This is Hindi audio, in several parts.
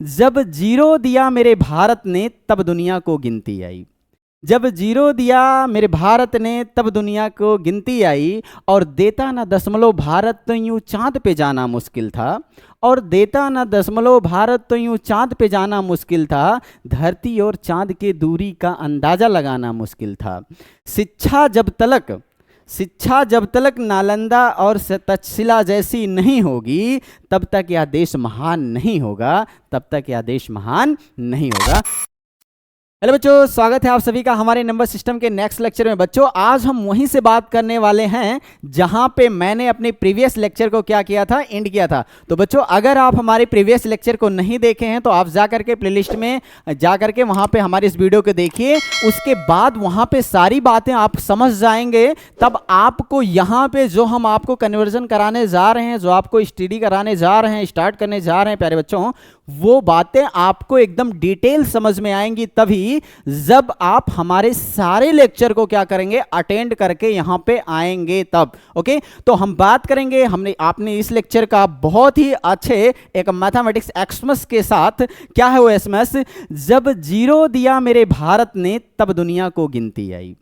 जब जीरो दिया मेरे भारत ने तब दुनिया को गिनती आई। जब जीरो दिया मेरे भारत ने तब दुनिया को गिनती आई। और देता ना दशमलव भारत तो यूं चांद पे जाना मुश्किल था। और देता ना दशमलव भारत तो यूं चांद पे जाना मुश्किल था। धरती और चांद की दूरी का अंदाजा लगाना मुश्किल था। शिक्षा जब तलक शिक्षा जब तक नालंदा और तक्षशिला जैसी नहीं होगी, तब तक यह देश महान नहीं होगा। तब तक यह देश महान नहीं होगा। हेलो बच्चों, स्वागत है आप सभी का हमारे नंबर सिस्टम के नेक्स्ट लेक्चर में। बच्चों, आज हम वहीं से बात करने वाले हैं जहां पे मैंने अपने प्रीवियस लेक्चर को क्या किया था, एंड किया था। तो बच्चों, अगर आप हमारे प्रीवियस लेक्चर को नहीं देखे हैं तो आप जा करके प्लेलिस्ट में जा करके वहां पे हमारे इस वीडियो को देखिए। उसके बाद वहां पे सारी बातें आप समझ जाएंगे। तब आपको यहाँ पे जो हम आपको कन्वर्जन कराने जा रहे हैं, जो आपको स्टडी कराने जा रहे हैं, स्टार्ट करने जा रहे हैं प्यारे बच्चों, वो बातें आपको एकदम डिटेल समझ में आएंगी तभी जब आप हमारे सारे लेक्चर को क्या करेंगे, अटेंड करके यहां पे आएंगे तब। ओके, तो हम बात करेंगे, आपने इस लेक्चर का बहुत ही अच्छे एक मैथमेटिक्स एक्समस के साथ, क्या है वो एसमस, जब जीरो दिया मेरे भारत ने तब दुनिया को गिनती आई।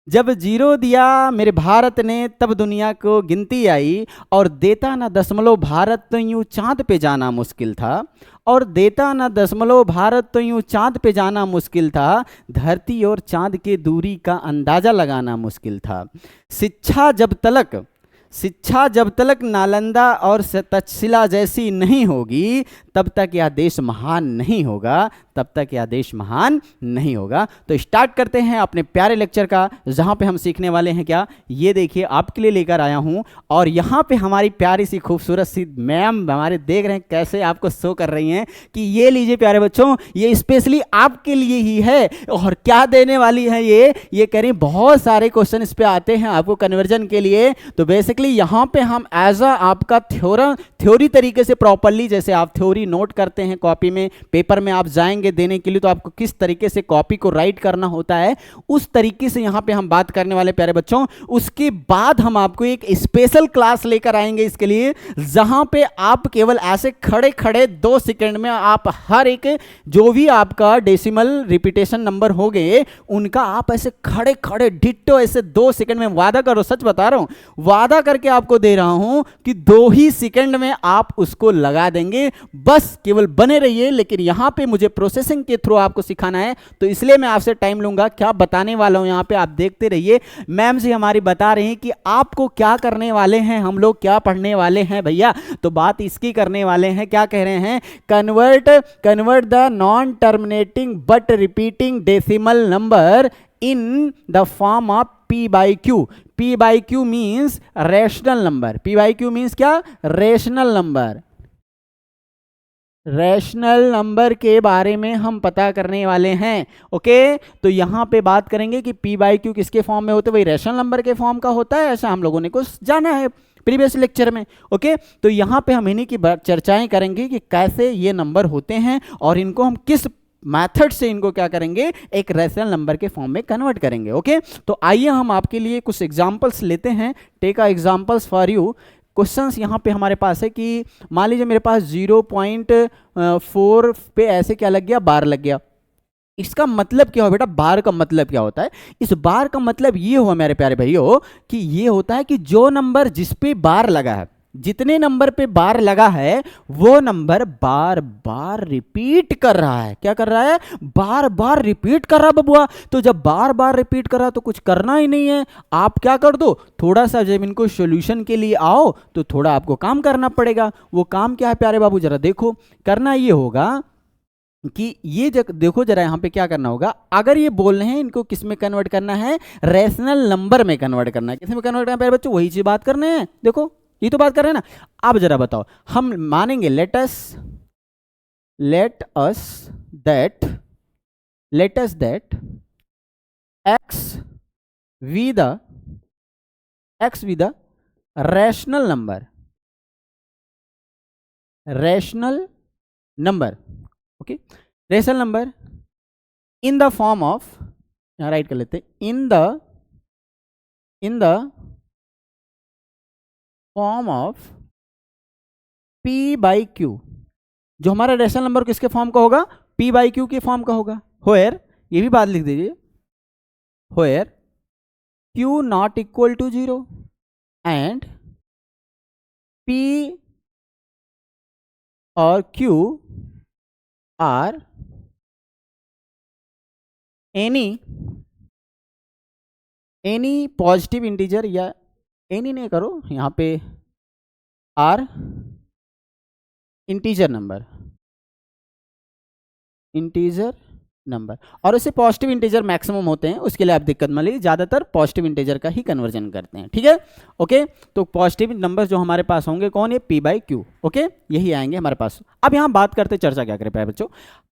जब जीरो दिया मेरे भारत ने तब दुनिया को गिनती आई। और देता ना दशमलव भारत तो यूं चांद पे जाना मुश्किल था। और देता ना दशमलव भारत तो यूं चांद पे जाना मुश्किल था। धरती और चांद की दूरी का अंदाजा लगाना मुश्किल था। शिक्षा जब तक नालंदा और तक्षशिला जैसी नहीं होगी, तब तक यह देश महान नहीं होगा। तब तक यह देश महान नहीं होगा। तो स्टार्ट करते हैं अपने प्यारे लेक्चर का, जहां पे हम सीखने वाले हैं क्या, ये देखिए आपके लिए लेकर आया हूं। और यहां पे हमारी प्यारी सी खूबसूरत सी मैम हमारे देख रहे हैं कैसे आपको शो कर रही हैं कि ये लीजिए प्यारे बच्चों, ये स्पेशली आपके लिए ही है। और क्या देने वाली है ये कह रही बहुत सारे क्वेश्चन इस पे आते हैं आपको कन्वर्जन के लिए। तो बेसिकली यहाँ पे हम एज अ आपका थ्योरी तरीके से प्रॉपरली, जैसे आप थ्योरी नोट करते हैं कॉपी में, पेपर में आप जाएंगे देने के लिए, तो आपको किस तरीके से कॉपी को राइट करना होता है, उस तरीके से यहां पे हम बात करने वाले प्यारे बच्चों। उसके बाद हम आपको एक स्पेशल क्लास लेकर आएंगे इसके लिए, जहां पे आप केवल ऐसे खड़े खड़े 2 सेकंड में आप हर एक जो भी आपका डेसिमल रिपीटेशन नंबर हो गए उनका आप ऐसे खड़े खड़े डिट्टो ऐसे 2 सेकंड में, वादा करो, सच बता रहा हूं, वादा करके आपको दे रहा हूं कि 2 ही सेकंड में आप उसको लगा देंगे। बस केवल बने रहिए, लेकिन यहां पे मुझे प्रोसेसिंग के थ्रू आपको सिखाना है, तो इसलिए मैं आपसे टाइम लूंगा। क्या बताने वाला हूं यहां पे आप देखते रहिए। मैम जी हमारी बता रही हैं कि आपको क्या करने वाले हैं, हम लोग क्या पढ़ने वाले हैं भैया। तो बात इसकी करने वाले हैं, क्या कह रहे हैं, convert the non terminating but repeating decimal number in the form of P by Q। P by Q means rational number. P by Q means क्या, रेशनल नंबर। रैशनल नंबर के बारे में हम पता करने वाले हैं। ओके, तो यहां पे बात करेंगे कि P by Q किसके फॉर्म में होते हैं, वही रैशनल नंबर के फॉर्म का होता है, ऐसा हम लोगों ने कुछ जाना है प्रीवियस लेक्चर में। ओके, तो यहां पे हम इन्हीं की चर्चाएं करेंगे कि कैसे ये नंबर होते हैं और इनको हम किस मेथड से इनको क्या करेंगे, एक रैशनल नंबर के फॉर्म में कन्वर्ट करेंगे। ओके, तो आइए हम आपके लिए कुछ एग्जांपल्स लेते हैं। Take a examples for you. Questions यहाँ पे हमारे पास है कि मान लीजिए मेरे पास 0.4 पे ऐसे क्या लग गया, बार लग गया। इसका मतलब क्या हो बेटा, बार का मतलब क्या होता है, इस बार का मतलब ये हुआ मेरे प्यारे भाइयों कि ये होता है कि जो नंबर जिस पे बार लगा है, जितने नंबर पे बार लगा है वो नंबर बार बार रिपीट कर रहा है। क्या कर रहा है, बार बार रिपीट कर रहा है बबुआ। तो जब बार बार रिपीट कर रहा तो कुछ करना ही नहीं है, आप क्या कर दो, थोड़ा सा जब इनको सॉल्यूशन के लिए आओ तो थोड़ा आपको काम करना पड़ेगा। वो काम क्या है प्यारे बाबू, जरा देखो। करना ये होगा कि ये देखो जरा, यहां पे क्या करना होगा, अगर ये बोल रहे हैं इनको किस में कन्वर्ट करना है, रैशनल नंबर में कन्वर्ट करना है। किस में कन्वर्ट करना है प्यारे बच्चों, वही चीज बात करने हैं। देखो ये तो बात कर रहे हैं ना। अब जरा बताओ, हम मानेंगे let us that x with the rational number, okay, rational number in the form of, यहां राइट कर लेते, in the form of P by Q, जो हमारा रेशनल नंबर किसके फॉर्म का होगा, p बाई क्यू के फॉर्म का होगा। होयर, ये भी बात लिख दीजिए, where q not equal to 0 and p और q are any positive integer, या एनी नहीं करो यहाँ पे, आर इंटीजर नंबर, और उसे पॉजिटिव इंटीजर मैक्सिमम होते हैं, उसके लिए आप दिक्कत मत लीजिए, ज़्यादातर पॉजिटिव इंटीजर का ही कन्वर्जन करते हैं, ठीक है। ओके, तो पॉजिटिव नंबर जो हमारे पास होंगे कौन है, p बाई क्यू। ओके, यही आएंगे हमारे पास। अब यहाँ बात करते चर्चा क्या करें प्यारे बच्चों।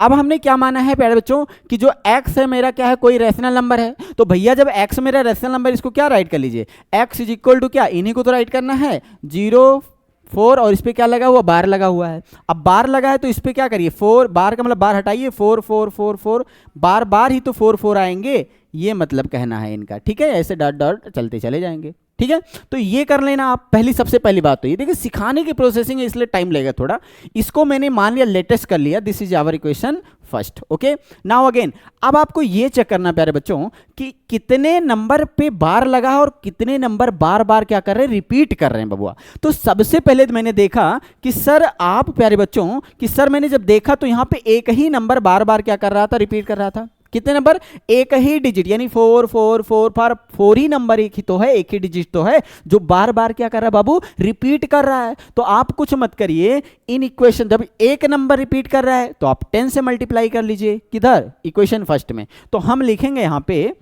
अब हमने क्या माना है प्यारे बच्चों कि जो x है मेरा क्या है, कोई रैशनल नंबर है। तो भैया जब x मेरा रैशनल नंबर, इसको क्या राइट कर लीजिए, x इज इक्वल टू क्या, इन्हीं को तो राइट करना है, 0 4 और इस पे क्या लगा हुआ, बार लगा हुआ है। अब बार लगा है तो इस पे क्या करिए, 4 बार का मतलब बार हटाइए, 4 4 4 4 बार बार ही तो 4 4 आएंगे, ये मतलब कहना है इनका, ठीक है। ऐसे डॉट डॉट चलते चले जाएंगे, ठीक है। तो ये कर लेना आप, सबसे पहली बात तो ये देखिए, सिखाने की प्रोसेसिंग है इसलिए टाइम लगेगा थोड़ा। इसको मैंने मान लिया लेटेस्ट कर लिया, this is our equation first. Okay, now again, अब आपको ये चेक करना प्यारे बच्चों कि कितने नंबर पे बार लगा है और कितने नंबर बार बार क्या कर रहे हैं, रिपीट कर रहे हैं बबुआ। तो सबसे पहले मैंने देखा कि सर, आप प्यारे बच्चों कि सर मैंने जब देखा तो यहाँ पे एक ही नंबर बार बार क्या कर रहा था, रिपीट कर रहा था। कितने नंबर, एक ही डिजिट, यानी 4 4 4 4 ही नंबर, एक ही तो है, एक ही डिजिट तो है जो बार बार क्या कर रहा है बाबू, रिपीट कर रहा है। तो आप कुछ मत करिए, इन इक्वेशन जब एक नंबर रिपीट कर रहा है तो आप 10 से मल्टीप्लाई कर लीजिए, किधर, इक्वेशन फर्स्ट में। तो हम लिखेंगे यहां पे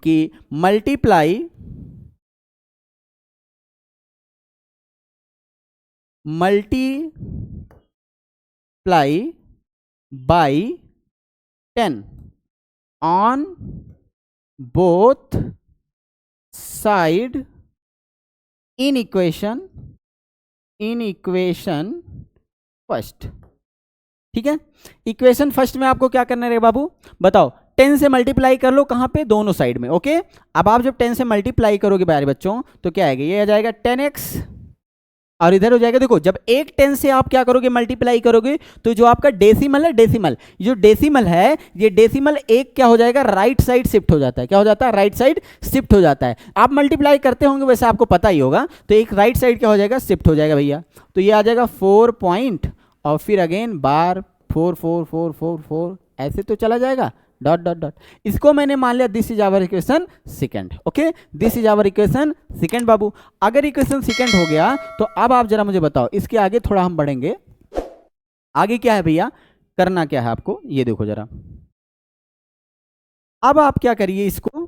कि multiply by 10 on both side in equation first, ठीक है। इक्वेशन फर्स्ट में आपको क्या करना है बाबू, बताओ, 10 से मल्टीप्लाई कर लो, कहां पे, दोनों साइड में। ओके, अब आप जब 10 से मल्टीप्लाई करोगे प्यारे बच्चों तो क्या आएगा, ये आ जाएगा 10x और इधर हो जाएगा, देखो जब एक 10 से आप क्या करोगे, मल्टीप्लाई करोगे, तो जो आपका डेसिमल है, जो डेसिमल है, ये डेसिमल एक क्या हो जाएगा, राइट साइड शिफ्ट हो जाता है। क्या हो जाता है, राइट साइड शिफ्ट हो जाता है। आप मल्टीप्लाई करते होंगे वैसे आपको पता ही होगा, तो एक राइट साइड क्या हो जाएगा, शिफ्ट हो जाएगा भैया। तो ये आ जाएगा 4 पॉइंट और फिर अगेन बार 4 4 4 4 4 ऐसे तो चला जाएगा, डॉट डॉट डॉट। इसको मैंने मान लिया this is our equation second. Okay, this is our equation second बाबू। अगर इक्वेशन सेकंड हो गया तो अब आप जरा मुझे बताओ, इसके आगे थोड़ा हम बढ़ेंगे, आगे क्या है भैया, करना क्या है आपको, ये देखो जरा। अब आप क्या करिए, इसको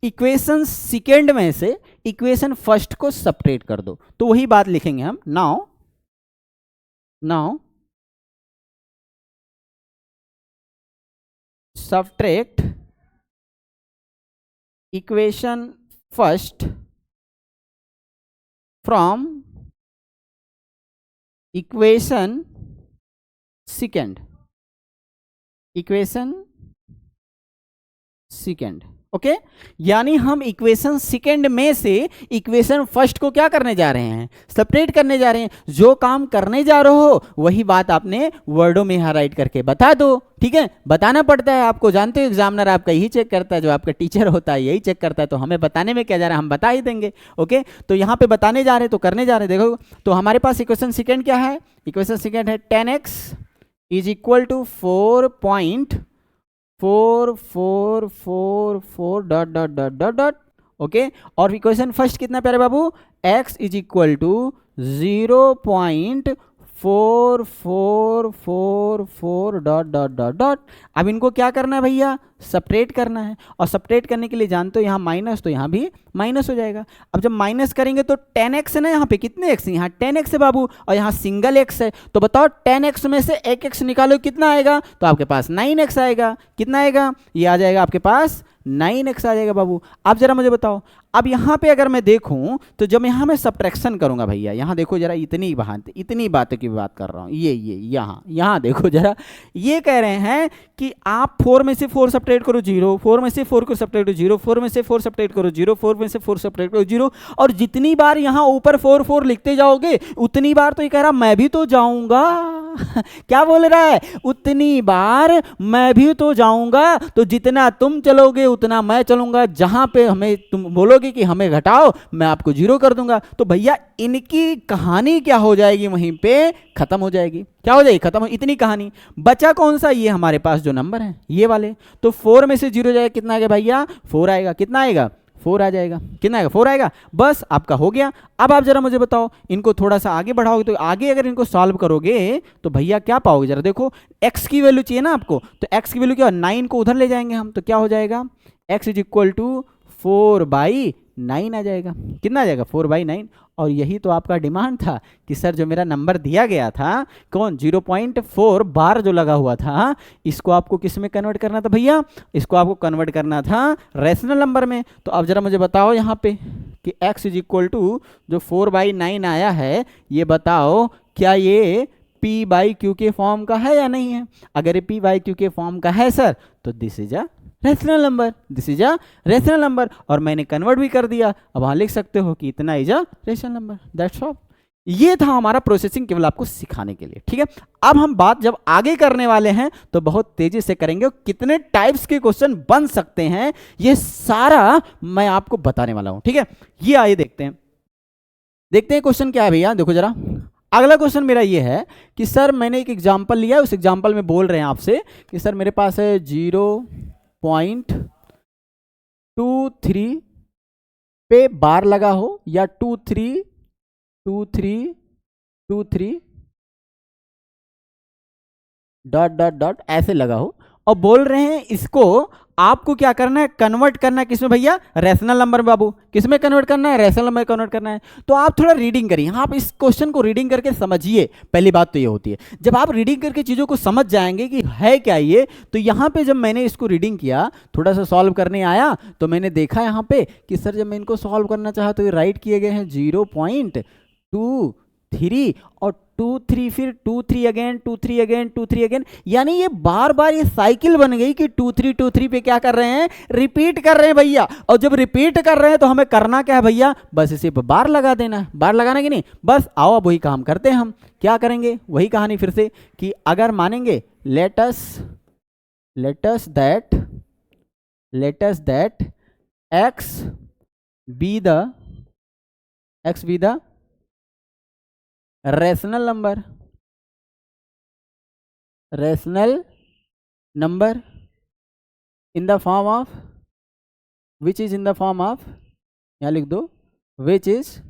इक्वेशन सेकंड में से इक्वेशन फर्स्ट को सब्ट्रैक्ट कर दो। तो वही बात लिखेंगे हम, now subtract equation first from equation second, okay. यानी हम इक्वेशन सेकंड में से इक्वेशन फर्स्ट को क्या करने जा रहे हैं, सेपरेट करने जा रहे हैं। जो काम करने जा रहे हो वही बात आपने वर्डों में यहाँ राइट करके बता दो, ठीक है। बताना पड़ता है आपको, जानते हो एग्जामिनर आपका यही चेक करता है, जो आपका टीचर होता है यही चेक करता है। तो हमें बताने में क्या जा रहा है, हम बता ही देंगे। ओके, तो यहाँ पे बताने जा रहे हैं तो करने जा रहे हैं। देखो तो हमारे पास इक्वेशन सेकंड क्या है, इक्वेशन सेकंड है 10x is equal to 4.4444 dot dot dot dot dot. Okay, और इक्वेशन फर्स्ट कितना प्यारे बाबू, x is equal to 0.4444 dot dot dot dot. अब इनको क्या करना है भैया, सेपरेट करना है। और सेपरेट करने के लिए जानते हो यहाँ माइनस, तो यहाँ भी माइनस हो जाएगा। अब जब माइनस करेंगे तो 10x है ना, यहाँ पे कितने x है, यहाँ 10x है बाबू, और यहाँ सिंगल x है। तो बताओ 10x में से एक x निकालो, कितना आएगा, तो आपके पास 9x आएगा। कितना आएगा, ये आ जाएगा आपके पास 9x आ जाएगा बाबू। आप जरा मुझे बताओ, अब यहाँ पे अगर मैं देखूं तो जब यहाँ मैं सब्ट्रैक्शन करूंगा भैया, यहाँ देखो जरा, इतनी बातों की बात कर रहा हूँ, ये यहाँ देखो जरा, ये कह रहे हैं कि आप 4 में से 4 सब्ट्रैक्ट करो 0, 4 में से 4 को सब्ट्रैक्ट करो 0, 4 में से 4 सब्ट्रैक्ट करो 0, 4 में से 4 सब्ट्रैक्ट करो 0, और जितनी बार यहाँ ऊपर 4 4 लिखते जाओगे उतनी बार तो ये कह रहा मैं भी तो जाऊंगा क्या बोल रहा है, उतनी बार मैं भी तो जाऊंगा, तो जितना तुम चलोगे उतना मैं चलूंगा, जहां पे हमें तुम बोलोगे कि हमें घटाओ मैं आपको 0 कर दूंगा। तो भैया इनकी कहानी क्या हो जाएगी, वहीं पे खत्म हो जाएगी। क्या हो जाएगी, खत्म हो, इतनी कहानी। बचा कौन सा, ये हमारे पास जो नंबर है ये वाले, तो 4 में से 0 जाएगा, कितना आएगा भैया 4 आएगा, कितना आएगा 4 आ जाएगा, कितना आएगा 4 आएगा, बस आपका हो गया। अब आप जरा मुझे बताओ, इनको थोड़ा सा आगे बढ़ाओगे तो आगे अगर इनको सॉल्व करोगे तो भैया क्या पाओगे, जरा देखो, x की वैल्यू चाहिए ना आपको, तो x की वैल्यू क्या, 9 को उधर ले जाएंगे हम, तो क्या हो जाएगा x इज इक्वल टू 4/9 आ जाएगा, कितना आ जाएगा 4/9। और यही तो आपका डिमांड था कि सर जो मेरा नंबर दिया गया था कौन 0.4 बार जो लगा हुआ था, इसको आपको किस में कन्वर्ट करना था भैया, इसको आपको कन्वर्ट करना था रैशनल नंबर में। तो अब जरा मुझे बताओ यहाँ पे कि x इज इक्वल टू जो 4/9 आया है, ये बताओ क्या ये p/q के फॉर्म का है या नहीं है। अगर ये p/q के फॉर्म का है सर, तो this is a rational number, this is a rational number, और मैंने कन्वर्ट भी कर दिया। अब वहां लिख सकते हो कि इतना is a rational number, that's all. ये था हमारा प्रोसेसिंग केवल आपको सिखाने के लिए, ठीक है। अब हम बात जब आगे करने वाले हैं तो बहुत तेजी से करेंगे, कितने टाइप्स के क्वेश्चन बन सकते हैं ये सारा मैं आपको बताने वाला हूं, ठीक है। ये आइए देखते हैं क्वेश्चन क्या है भैया, देखो जरा। अगला क्वेश्चन मेरा ये है कि सर मैंने एक एग्जाम्पल लिया, उस एग्जाम्पल में बोल रहे हैं आपसे कि सर मेरे पास है 0.23 पे बार लगा हो या 23 डॉट ऐसे लगा हो, और बोल रहे हैं इसको आपको क्या करना है, कन्वर्ट करना है किसमें भैया, रैशनल नंबर। बाबू किसमें कन्वर्ट करना है, रैशनल नंबर कन्वर्ट करना है। तो आप थोड़ा रीडिंग करिए, आप इस क्वेश्चन को रीडिंग करके समझिए। पहली बात तो ये होती है, जब आप रीडिंग करके चीज़ों को समझ जाएंगे कि है क्या ये, तो यहाँ पे जब मैंने इसको रीडिंग किया, थोड़ा सा सॉल्व करने आया, तो मैंने देखा यहाँ पे कि सर जब मैं इनको सॉल्व करना चाहा तो ये राइट किए गए हैं 0.23 और 2 3 फिर 2 3 अगेन 2 3 अगेन 2 3 अगेन, यानी ये बार बार ये साइकिल बन गई कि 2 3 पे क्या कर रहे हैं, रिपीट कर रहे हैं भैया। और जब रिपीट कर रहे हैं तो हमें करना क्या है भैया, बस इसे बार लगा देना है, बार लगाना कि नहीं, बस आओ अब वही काम करते हैं हम। क्या करेंगे, वही कहानी फिर से कि अगर मानेंगे let's that x be the rational number in the form of, which is in the form of, यहाँ लिख दो, which is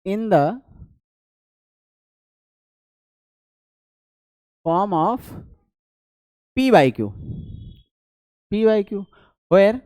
in the form of p/q, where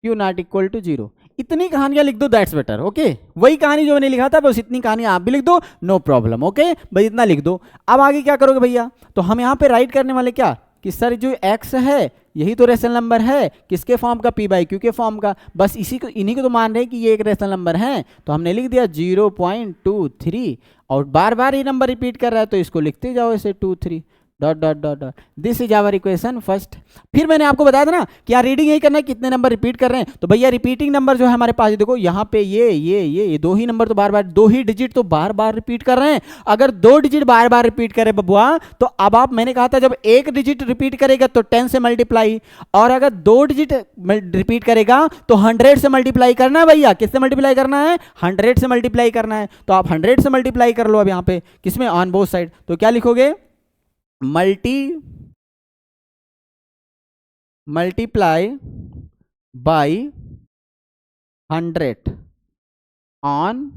q not equal to 0। इतनी कहानियां लिख दो, दैट्स बेटर, ओके। वही कहानी जो मैंने लिखा था बस इतनी कहानी आप भी लिख दो, नो प्रॉब्लम, ओके। बस इतना लिख दो। अब आगे क्या करोगे भैया, तो हम यहाँ पे राइट करने वाले क्या कि सर जो x है यही तो रैशनल नंबर है, किसके फॉर्म का, p/q के फॉर्म का, बस इन्हीं को तो मान रहे हैं कि ये एक रैशनल नंबर है, तो हमने लिख दिया 0.23, और बार बार ये नंबर रिपीट कर रहा है तो इसको लिखते जाओ ऐसे 2 3 dot. This is our equation first. फिर मैंने आपको बताया था ना कि यहाँ रीडिंग यही करना है कितने नंबर रिपीट कर रहे हैं, तो भैया रिपीटिंग नंबर जो है हमारे पास, देखो यहाँ पे ये 2 ही नंबर तो बार बार, 2 ही डिजिट तो बार बार रिपीट कर रहे हैं। अगर 2 डिजिट बार बार रिपीट करे बबुआ, तो अब आप, मैंने कहा था जब 1 डिजिट रिपीट करेगा तो 10 से मल्टीप्लाई, और अगर 2 डिजिट रिपीट करेगा तो 100 से मल्टीप्लाई करना है भैया। किससे मल्टीप्लाई करना है, 100 से मल्टीप्लाई करना है। तो आप 100 से मल्टीप्लाई कर लो अब यहाँ पे किसमें, ऑन बोथ साइड। तो क्या लिखोगे, multiply by 100 on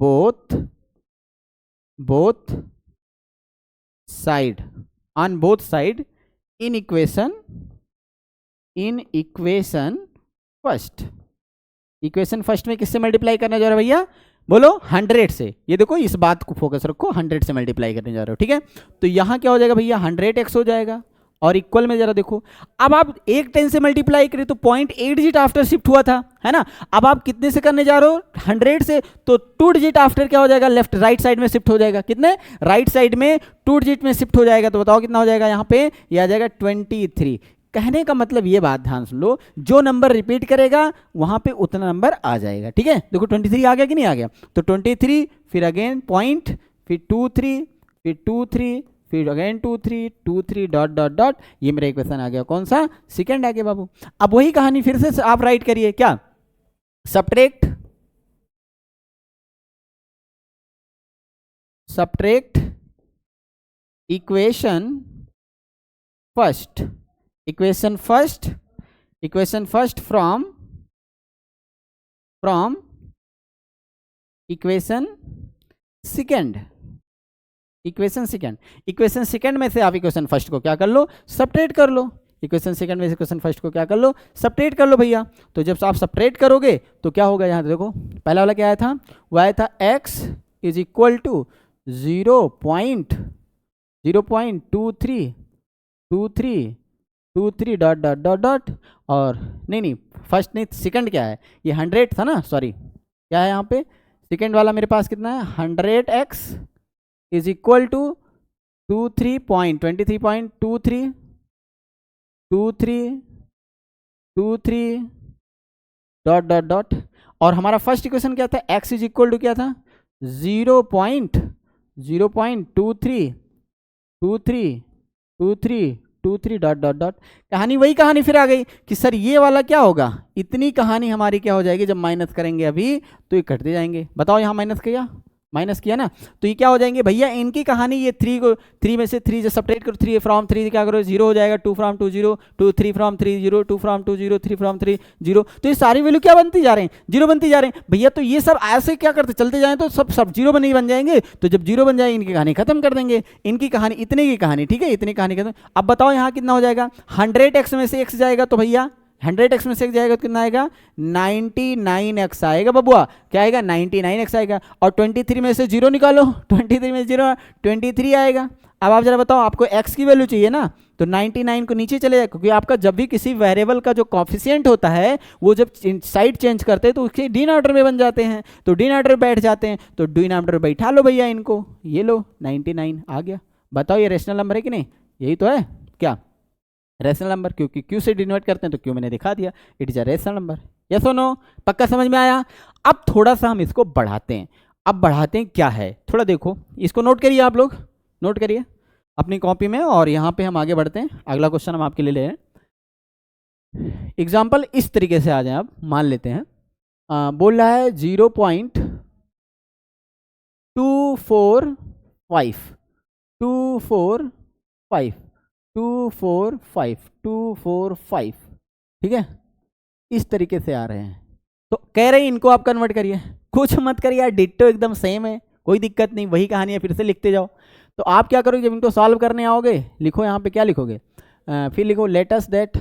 both side in equation first. Equation first में किससे मल्टीप्लाई करने जा रहे हो भैया, बोलो 100 से। ये देखो इस बात को फोकस रखो, 100 से मल्टीप्लाई करने जा रहे हो, ठीक है। तो यहाँ क्या हो जाएगा भैया 100x हो जाएगा, और इक्वल में जरा देखो, अब आप एक 10 से मल्टीप्लाई करें तो 0.8 डिजिट आफ्टर शिफ्ट हुआ था, है ना। अब आप कितने से करने जा रहे हो 100 से, तो 2 डिजिट आफ्टर क्या हो जाएगा, लेफ्ट राइट साइड में शिफ्ट हो जाएगा, कितने राइट साइड में 2 डिजिट में शिफ्ट हो जाएगा। तो बताओ कितना हो जाएगा यहाँ पे, ये आ जाएगा 23। कहने का मतलब ये बात ध्यान सुन लो, जो नंबर रिपीट करेगा वहां पे उतना नंबर आ जाएगा, ठीक है। देखो 23 आ गया कि नहीं आ गया, तो 23 फिर अगेन पॉइंट, फिर 23 फिर 23 फिर अगेन 23 23 डॉट डॉट डॉट, ये मेरा इक्वेशन आ गया, कौन सा, सेकंड आ गया बाबू। अब वही कहानी फिर से आप राइट करिए, क्या, subtract equation first from equation second में से आप इक्वेशन फर्स्ट को क्या कर लो, सब्ट्रैक्ट कर लो। इक्वेशन सेकंड में से इक्वेशन फर्स्ट को क्या कर लो, सब्ट्रैक्ट कर लो भैया। तो जब आप सब्ट्रैक्ट करोगे तो क्या होगा, यहाँ देखो पहला वाला क्या आया था, वो आया था x is equal to 0.23 dot dot dot dot, और नहीं फर्स्ट नहीं सेकंड क्या है, ये 100 था ना, सॉरी क्या है यहाँ पे, सेकंड वाला मेरे पास कितना है 100x is equal to 23 dot dot dot, और हमारा फर्स्ट इक्वेशन क्या था, x इज इक्वल टू क्या था 0.23 डॉट डॉट डॉट। कहानी वही कहानी फिर आ गई कि सर ये वाला क्या होगा, इतनी कहानी हमारी क्या हो जाएगी, जब माइनस करेंगे अभी तो ये कटते जाएंगे। बताओ यहाँ माइनस किया ना, तो ये क्या हो जाएंगे भैया, इनकी कहानी ये 3 में से 3 जो सब्ट्रैक्ट करो, 3 फ्रॉम 3 क्या करो 0 हो जाएगा, 2 फ्रॉम 2 0, 2 3 फ्रॉम 3 0, 2 फ्रॉम 2 0, 3 फ्रॉम 3 0। तो ये सारी वैल्यू क्या बनती जा रहे हैं, 0 बनती जा रहे हैं भैया। तो ये सब ऐसे क्या करते चलते जाएं तो सब 0 बन जाएंगे। तो जब 0 बन जाएंगे इनकी कहानी खत्म कर देंगे, इनकी कहानी इतने की कहानी, ठीक है, इतनी कहानी खत्म। अब बताओ यहाँ कितना हो जाएगा, 100x में से x जाएगा तो भैया 100x में से एक जाएगा तो कितना आएगा 99x आएगा बबुआ, क्या आएगा 99x आएगा। और 23 में से 0 निकालो, 23 में 0 23 आएगा। अब आप जरा बताओ, आपको x की वैल्यू चाहिए ना, तो 99 को नीचे चले जाए, क्योंकि आपका जब भी किसी वेरिएबल का जो कॉफिशिएंट होता है वो जब साइड चेंज करते हैं तो उसके डिनोमिनेटर में बन जाते हैं, तो डिनोमिनेटर बैठ जाते हैं, तो डिनोमिनेटर बैठा लो भैया इनको, ये लो 99 आ गया। बताओ ये रेशनल नंबर है कि नहीं, यही तो है क्या, रेशनल नंबर, क्योंकि क्यू से डिनोट करते हैं तो क्यू मैंने दिखा दिया, it is a rational number. Yes और नो, पक्का समझ में आया। अब थोड़ा सा हम इसको बढ़ाते हैं, अब बढ़ाते हैं क्या है, थोड़ा देखो इसको नोट करिए, आप लोग नोट करिए अपनी कॉपी में, और यहाँ पे हम आगे बढ़ते हैं। अगला क्वेश्चन हम आपके लिए ले रहे हैं, एग्जाम्पल इस तरीके से आ जाए। अब मान लेते हैं बोल रहा है 0.245, ठीक है, इस तरीके से आ रहे हैं। तो कह रहे हैं इनको आप कन्वर्ट करिए, कुछ मत करिए यार, डिट्टो एकदम सेम है, कोई दिक्कत नहीं, वही कहानी है, फिर से लिखते जाओ। तो आप क्या करोगे जब इनको सॉल्व करने आओगे, लिखो यहाँ पे क्या लिखोगे, फिर लिखो let us that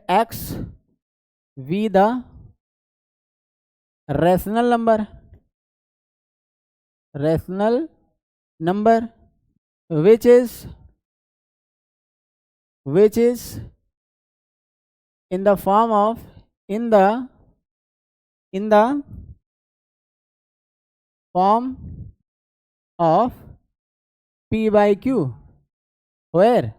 x be the rational number which is in the form of p by q where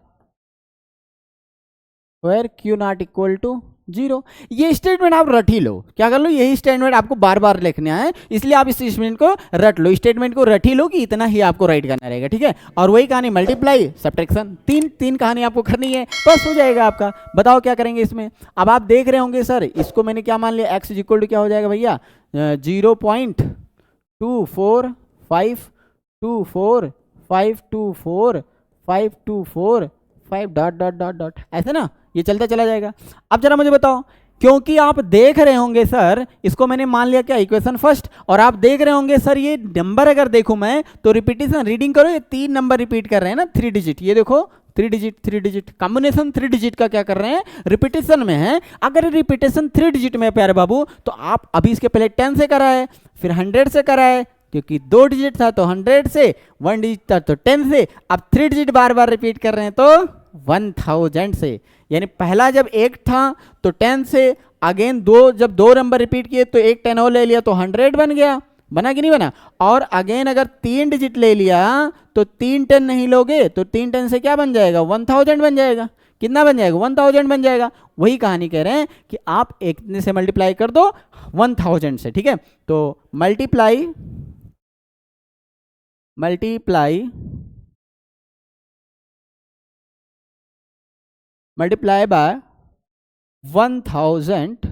q not equal to 0। ये स्टेटमेंट आप रट ही लो, क्या कर लो, यही स्टेटमेंट आपको बार बार लिखने आए, इसलिए आप इस स्टेटमेंट को रट लो, स्टेटमेंट को रट ही लो कि इतना ही आपको राइट करना रहेगा, ठीक है। और वही कहानी मल्टीप्लाई सब्ट्रैक्शन, तीन कहानी आपको करनी है, बस हो जाएगा आपका। बताओ क्या करेंगे इसमें। अब आप देख रहे होंगे सर इसको मैंने क्या मान लिया, x इक्वल टू क्या हो जाएगा भैया 0.24524 डॉट डॉट डॉट डॉट, ऐसे ना ये चलता चला जाएगा। अब जरा मुझे बताओ क्योंकि आप देख रहे होंगे सर, इसको मैंने मान लिया क्या इक्वेशन फर्स्ट, और आप देख रहे होंगे सर ये नंबर अगर देखूं मैं तो रिपीटेशन रीडिंग करो, ये 3 नंबर रिपीट कर रहे हैं ना 3 डिजिट, ये देखो 3 डिजिट कॉम्बिनेशन 3 डिजिट का क्या कर रहे हैं, रिपीटेशन में है। अगर रिपीटेशन 3 डिजिट में है प्यारे बाबू, तो आप अभी इसके पहले 10 से कराए, फिर 100 से कराए, क्योंकि 2 डिजिट था तो 100 से, 1 डिजिट था तो 10 से, अब 3 डिजिट बार बार रिपीट कर रहे हैं तो 1000 से। यानी पहला जब 1 था तो 10 से, अगेन जब 2 नंबर रिपीट किए तो एक 10 और ले लिया तो 100 बन गया, बना कि नहीं बना। और अगेन अगर 3 डिजिट ले लिया तो 3 10 नहीं लोगे तो 3 10 से क्या बन जाएगा, 1000 बन जाएगा। कितना बन जाएगा, 1000 बन जाएगा। वही कहानी कह रहे हैं कि आप एक से मल्टीप्लाई कर दो 1000 से, ठीक है। तो multiply by 1000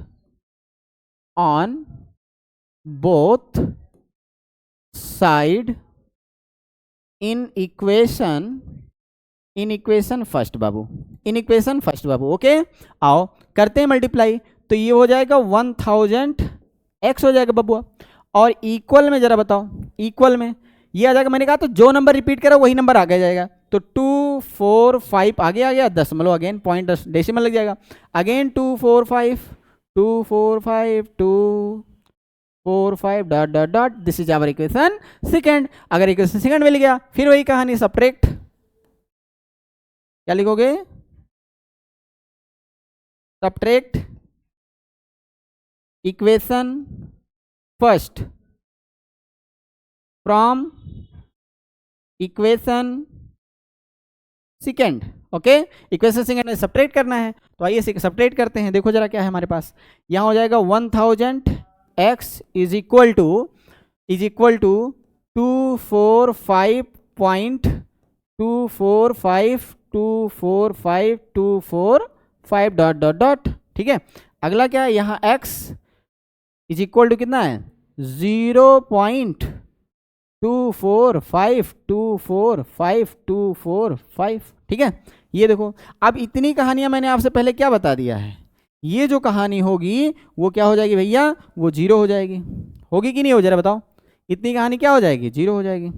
on both side in equation first Babu, okay. आओ करते हैं मल्टीप्लाई, तो ये हो जाएगा 1000 हो जाएगा बबुआ, और इक्वल में जरा बताओ, इक्वल में ये आ जाएगा। मैंने कहा तो जो नंबर रिपीट करा वही नंबर आगे जाएगा, तो 2 4 5 आगे आ गया, दशमलव अगेन पॉइंट डेसिमल लग जाएगा, again 2 4 5 2 4 5 2 4 5 dot dot dot, this is our equation second. अगर इक्वेशन सेकंड मिल गया, फिर वही कहानी सब्ट्रैक्ट, क्या लिखोगे, subtract equation first from equation second, okay. Equation second में सब्ट्रैक्ट करना है, तो आइए सब्ट्रैक्ट करते हैं। देखो जरा क्या है हमारे पास, यहाँ हो जाएगा 1000 x is equal to 245.245 dot dot dot, ठीक है। अगला क्या है, यहाँ x इज इक्वल टू कितना है, 0.245, ठीक है। ये देखो, अब इतनी कहानियां मैंने आपसे पहले क्या बता दिया है, ये जो कहानी होगी वो क्या हो जाएगी भैया, वो 0 हो जाएगी। होगी कि नहीं हो, जरा बताओ, इतनी कहानी क्या हो जाएगी, 0 हो जाएगी।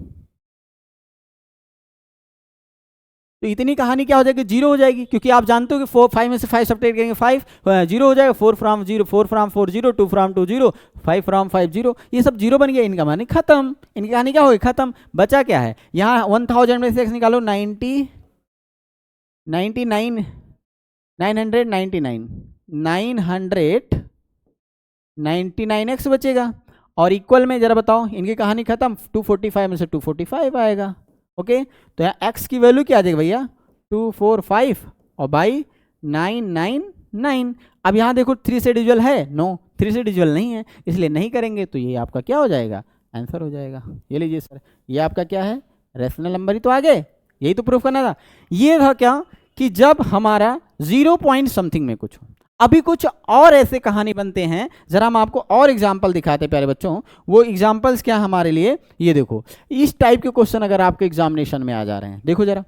तो इतनी कहानी क्या हो जाएगी, 0 हो जाएगी, क्योंकि आप जानते हो कि 5 में से 5 सब्ट्रैक्ट करेंगे 5 0 हो जाएगा, 4 फ्रॉम 0 4 फ्रॉम 4 0 2 फ्रॉम 2 0 5 फ्रॉम 5 0, ये सब 0 बन गया, इनका कहानी खत्म, इनकी कहानी क्या होगी, खत्म। बचा क्या है, यहाँ 1000 में से x निकालो, 999x बचेगा, और इक्वल में जरा बताओ, इनकी कहानी खत्म, 245 में से 245 आएगा, ओके। तो यहाँ x की वैल्यू क्या आ जाएगी भैया, 245 और बाई 999। अब यहाँ देखो 3 से डिविजल है, नो 3 से डिविजल नहीं है, इसलिए नहीं करेंगे, तो ये आपका क्या हो जाएगा, आंसर हो जाएगा। ये लीजिए सर, ये आपका क्या है, रेशनल नंबर ही तो आ गए, यही तो प्रूफ करना था। ये था क्या कि जब हमारा 0 पॉइंट समथिंग में कुछ हो। अभी कुछ और ऐसे कहानी बनते हैं, जरा हम आपको और एग्जाम्पल दिखाते हैं प्यारे बच्चों। वो एग्जाम्पल्स क्या हमारे लिए, ये देखो, इस टाइप के क्वेश्चन अगर आपके एग्जामिनेशन में आ जा रहे हैं, देखो जरा,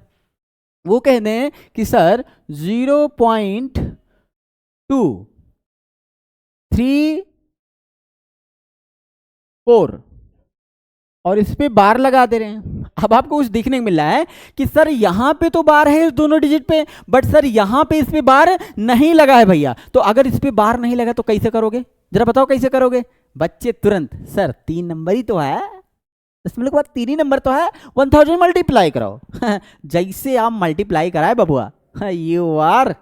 वो कहते हैं कि सर 0.234 और इस पे बार लगा दे रहे हैं। अब आपको कुछ देखने को मिल रहा है कि सर यहाँ पे तो बार है इस दोनों डिजिट पे, बट सर यहाँ पे इस पे बार नहीं लगा है भैया। तो अगर इस पे बार नहीं लगा तो कैसे करोगे, जरा बताओ कैसे करोगे बच्चे। तुरंत सर 3 नंबर ही तो है, इसमें के बाद 3 ही नंबर तो है, 1000 मल्टीप्लाई कराओ। जैसे आप मल्टीप्लाई कराए बबुआ, यू आर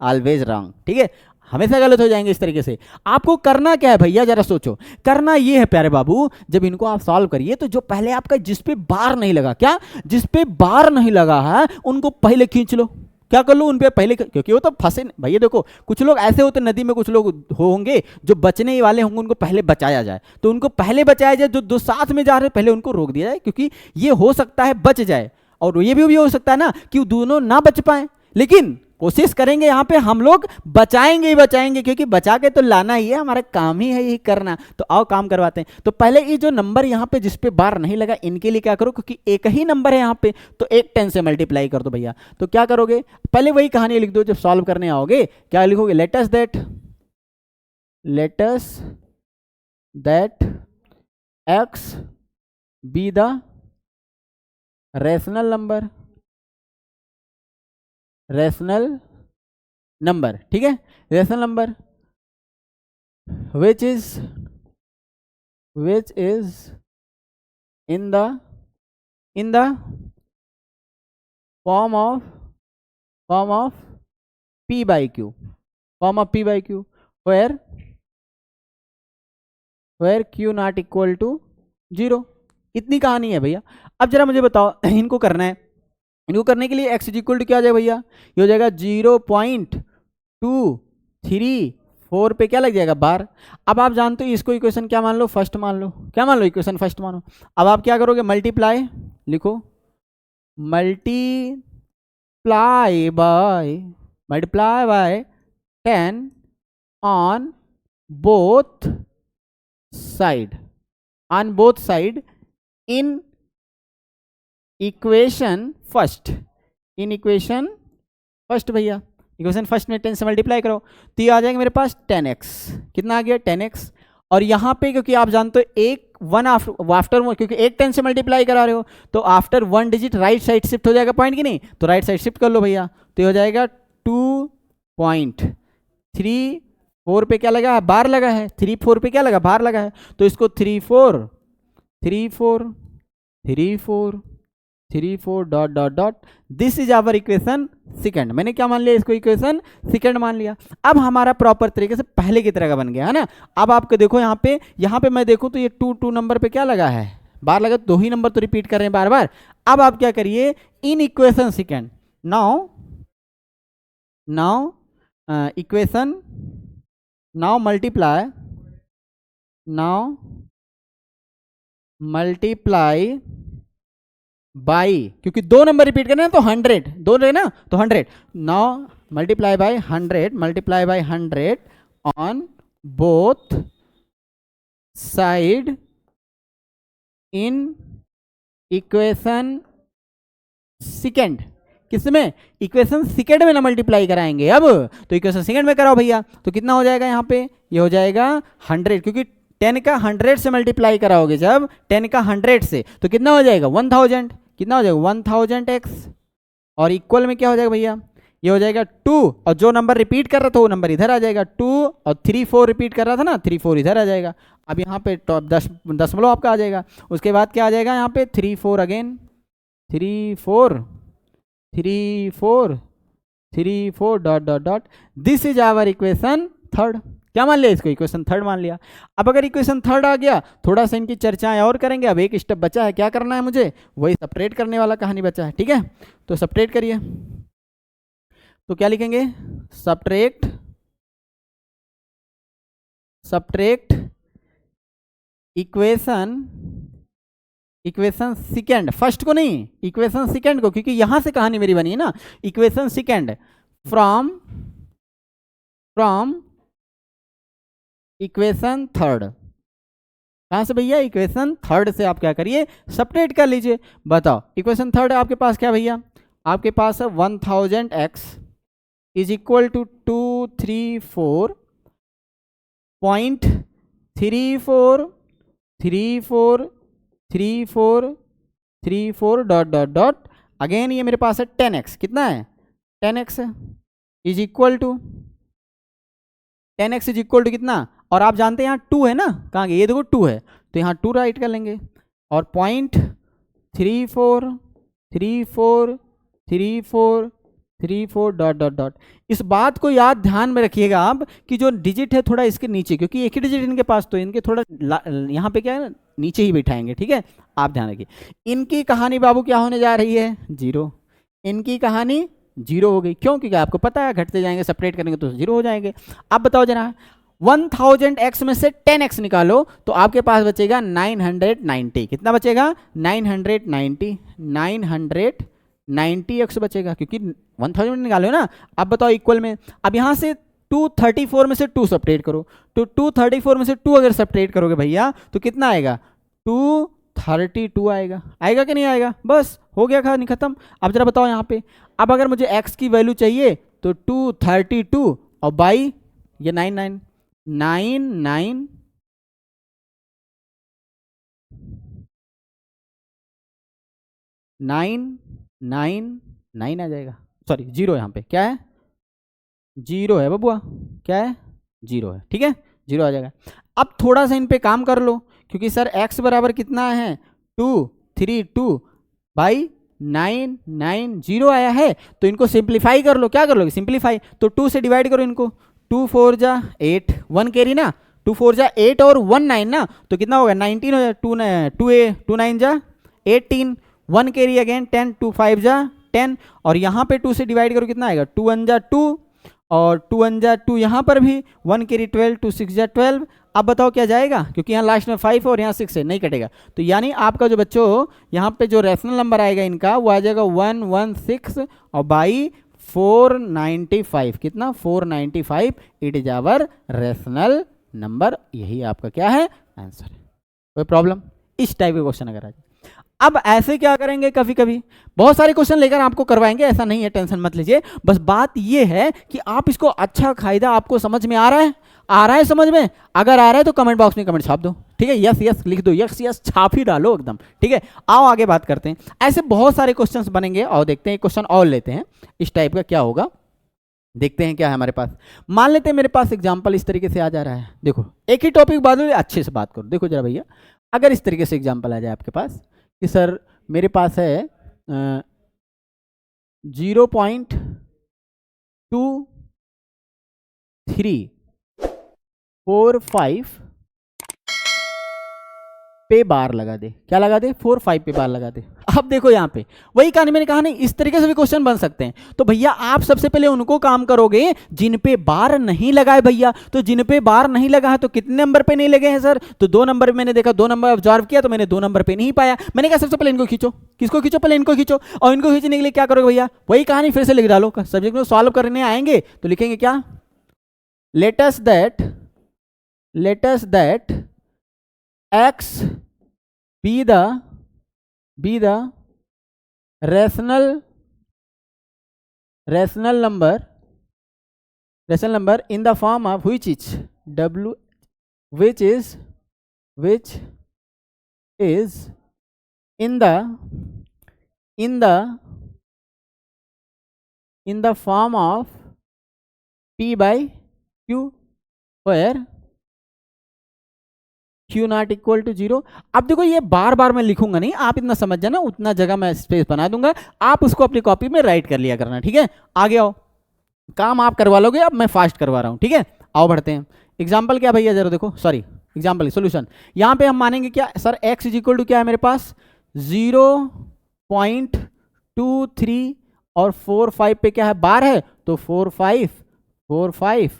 ऑलवेज रॉन्ग, ठीक है, हमेशा गलत हो जाएंगे इस तरीके से। आपको करना क्या है भैया, जरा सोचो, करना ये है प्यारे बाबू, जब इनको आप सॉल्व करिए तो जो पहले आपका जिस पे बार नहीं लगा, क्या जिस पे बार नहीं लगा है उनको पहले खींच लो, क्या कर लो उन पे पहले, क्योंकि वो तो फंसे भैया। देखो कुछ लोग ऐसे होते नदी में, कुछ लोग होंगे जो बचने ही वाले होंगे, उनको पहले बचाया जाए, तो उनको पहले बचाया जाए। जो दो साथ में जा रहे पहले उनको रोक दिया जाए, क्योंकि ये हो सकता है बच जाए, और ये भी हो सकता है ना कि दोनों ना बच पाए, लेकिन कोशिश करेंगे यहाँ पे हम लोग बचाएंगे ही बचाएंगे, क्योंकि बचा के तो लाना ही है, हमारा काम ही है यही करना। तो आओ काम करवाते हैं। तो पहले ये जो नंबर यहाँ पे जिस पे बार नहीं लगा, इनके लिए क्या करो, क्योंकि एक ही नंबर है यहाँ पे, तो एक 10 से मल्टीप्लाई कर दो भैया। तो क्या करोगे, पहले वही कहानी लिख दो, जब सॉल्व करने आओगे क्या लिखोगे, let us that let us that x be the rational number, ठीक है, rational number which is in the form of p by q, where q not equal to 0। इतनी कहानी है भैया। अब जरा मुझे बताओ, इनको करना है, इनको करने के लिए x इक्वल टू क्या आ जाएगा भैया, ये हो जाएगा 0.234 पे क्या लग जाएगा बार। अब आप जानते हो इसको इक्वेशन क्या मान लो, फर्स्ट मान लो, क्या मान लो, इक्वेशन फर्स्ट मानो। अब आप क्या करोगे, मल्टीप्लाई लिखो, multiply by 10 on both side in equation first भैया, इक्वेशन फर्स्ट में 10 से मल्टीप्लाई करो तो ये आ जाएगा मेरे पास 10x। कितना आ गया 10x। और यहाँ पे क्योंकि आप जानते हो एक वन आफ्टर क्योंकि एक 10 से मल्टीप्लाई करा रहे हो तो after 1 digit right side shift हो जाएगा पॉइंट की नहीं, तो राइट साइड शिफ्ट कर लो भैया, तो ये हो जाएगा 2.34 पे क्या लगा है, बार लगा है, 34 पे क्या लगा, बार लगा है, तो इसको 34 dot this is our equation second. मैंने क्या मान लिया, इसको इक्वेशन सेकंड मान लिया। अब हमारा प्रॉपर तरीके से पहले की तरह का बन गया है ना। अब आपको देखो यहाँ पे मैं देखूँ तो ये 2 नंबर पे क्या लगा है, बार लगा, 2 ही नंबर तो रिपीट कर रहे हैं बार बार। अब आप क्या करिए, in equation second now equation now multiply by, क्योंकि 2 नंबर रिपीट करना है तो 100, 2 रहे ना तो 100, now multiply by 100 on both side in equation second. किसमें, इक्वेशन सेकंड में ना मल्टीप्लाई कराएंगे। अब तो इक्वेशन सेकंड में कराओ भैया, तो कितना हो जाएगा यहाँ पे, ये हो जाएगा 100, क्योंकि 10 का 100 से मल्टीप्लाई कराओगे जब 10 का 100 से तो कितना हो जाएगा 1000, कितना हो जाएगा 1000x, और इक्वल में क्या हो जाएगा भैया, ये हो जाएगा 2, और जो नंबर रिपीट कर रहा था वो नंबर इधर आ जाएगा 2, और 34 रिपीट कर रहा था ना 34 इधर आ जाएगा। अब यहाँ पे दशमलव आपका आ जाएगा, उसके बाद क्या आ जाएगा यहाँ पे 34 again 34 dot this is our equation third. क्या मान लिया इसको, इक्वेशन थर्ड मान लिया। अब अगर इक्वेशन थर्ड आ गया, थोड़ा सा इनकी चर्चाएं और करेंगे। अब एक स्टेप बचा है, क्या करना है मुझे, वही सब्ट्रैक्ट करने वाला कहानी बचा है, ठीक है। तो सब्ट्रैक्ट करिए, तो क्या लिखेंगे, सब्ट्रैक्ट इक्वेशन सेकंड, फर्स्ट को नहीं, इक्वेशन सेकंड को, क्योंकि यहां से कहानी मेरी बनी है ना, equation second from equation third. कहां से भैया, इक्वेशन थर्ड से आप क्या करिए, सब्ट्रैक्ट कर लीजिए। बताओ इक्वेशन थर्ड आपके पास क्या भैया, आपके पास है 1000x is equal to 234 dot again ये मेरे पास है 10x, कितना है 10x is equal to 10x is equal to कितना, और आप जानते हैं यहाँ 2 है ना, कहाँ ये देखो 2 है तो यहाँ 2 राइट कर लेंगे, और 0.34 डॉट। इस बात को याद ध्यान में रखिएगा आप कि जो डिजिट है थोड़ा इसके नीचे, क्योंकि एक ही डिजिट इनके पास तो इनके थोड़ा यहाँ पे क्या है ना नीचे ही बैठाएंगे, ठीक है। आप ध्यान रखिए, इनकी कहानी बाबू क्या होने जा रही है 0, इनकी कहानी 0 हो गई, क्यों, क्योंकि आपको पता है घटते जाएंगे, सेपरेट करेंगे तो 0 हो जाएंगे। अब बताओ जरा 1000x में से 10x निकालो तो आपके पास बचेगा 990, कितना बचेगा 990x बचेगा, क्योंकि 1000 निकालो ना। अब बताओ इक्वल में, अब यहाँ से 234 में से 2 सब्ट्रैक्ट करो, तो 234 में से 2 अगर सब्ट्रैक्ट करोगे भैया तो कितना आएगा 232 आएगा कि नहीं आएगा, बस हो गया कहानी खत्म। अब जरा बताओ यहाँ पे, अब अगर मुझे x की वैल्यू चाहिए तो 232 और बाई ये 99, 9 9 9 9 9 आ जाएगा, सॉरी जीरो, यहाँ पे क्या है, जीरो है बबुआ, क्या है, जीरो है, ठीक है, जीरो आ जाएगा। अब थोड़ा सा इन पे काम कर लो, क्योंकि सर x बराबर कितना है, 2 3 2 बाई 9 9 जीरो आया है, तो इनको सिंप्लीफाई कर लो। क्या कर लोगे, सिंप्लीफाई, तो 2 से डिवाइड करो इनको, 2 4 जा 8, 1 कैरी ना, 2 4 जा 8 और 1 9 ना, तो कितना होगा 19 हो जाए, 2 9 जा 18, 1 कैरी अगेन 10, 2 5 जा 10, और यहाँ पे 2 से डिवाइड करो कितना आएगा, 2 1 जा 2 और 2 1 जा 2, यहाँ पर भी 1 कैरी 12, 2 6 जा 12। अब बताओ क्या जाएगा, क्योंकि यहाँ लास्ट में 5 और यहाँ 6 है, नहीं कटेगा, तो यानी आपका जो बच्चों यहाँ पे जो रेशनल नंबर आएगा इनका वो आ जाएगा 116 और बाई 495, कितना 495, it is our rational number. यही आपका क्या है, आंसर। कोई प्रॉब्लम, इस टाइप के क्वेश्चन अगर आ जाए। अब ऐसे क्या करेंगे, कभी कभी बहुत सारे क्वेश्चन लेकर आपको करवाएंगे, ऐसा नहीं है, टेंशन मत लीजिए, बस बात ये है कि आप इसको अच्छा कायदा आपको समझ में आ रहा है, आ रहा है समझ में, अगर आ रहा है तो कमेंट बॉक्स में कमेंट छाप दो, ठीक है, यस यस लिख दो, यस यस छाप ही डालो एकदम, ठीक है। आओ आगे बात करते हैं, ऐसे बहुत सारे क्वेश्चंस बनेंगे और देखते हैं, क्वेश्चन और लेते हैं इस टाइप का क्या होगा, देखते हैं क्या है हमारे पास। मान लेते हैं मेरे पास एग्जाम्पल इस तरीके से आ जा रहा है, देखो एक ही टॉपिक बात हो, अच्छे से बात करो, देखो जरा भैया, अगर इस तरीके से एग्जाम्पल आ जाए आपके पास कि सर मेरे पास है 0.2345 पे बार लगा दे, क्या लगा दे, 4 5 पे बार लगा दे। अब देखो यहाँ पे वही कहानी मैंने कहा नहीं, इस तरीके से भी क्वेश्चन बन सकते हैं, तो भैया आप सबसे पहले उनको काम करोगे जिन पे बार नहीं लगा है भैया, तो जिन पे बार नहीं लगा है तो कितने नंबर पे नहीं लगे हैं सर, तो 2 नंबर मैंने देखा, 2 नंबर ऑब्जर्व किया तो मैंने 2 नंबर पे नहीं पाया, मैंने कहा सबसे पहले इनको खींचो, किसको खींचो, पहले इनको खींचो, और इनको खींचने के लिए क्या करोगे भैया, वही कहानी फिर से लिख डालो, सब्जेक्ट में सॉल्व करने आएंगे तो लिखेंगे क्या, let's that x be the rational number in the form of which is in the form of p by q where Q not equal to 0। अब देखो ये बार बार मैं लिखूंगा नहीं, आप इतना समझ जाना, उतना जगह मैं स्पेस बना दूंगा, आप उसको अपनी कॉपी में राइट कर लिया करना, ठीक है। आगे आओ, काम आप करवा लोगे, अब मैं फास्ट करवा रहा हूं, ठीक है। आओ बढ़ते हैं, एग्जाम्पल क्या भैया जरा देखो, सॉरी एग्जाम्पल सोल्यूशन, यहां पे हम मानेंगे क्या sir, x is equal to क्या है मेरे पास 0.23 और 4 5 पे क्या है बार है, तो 4 5 4 5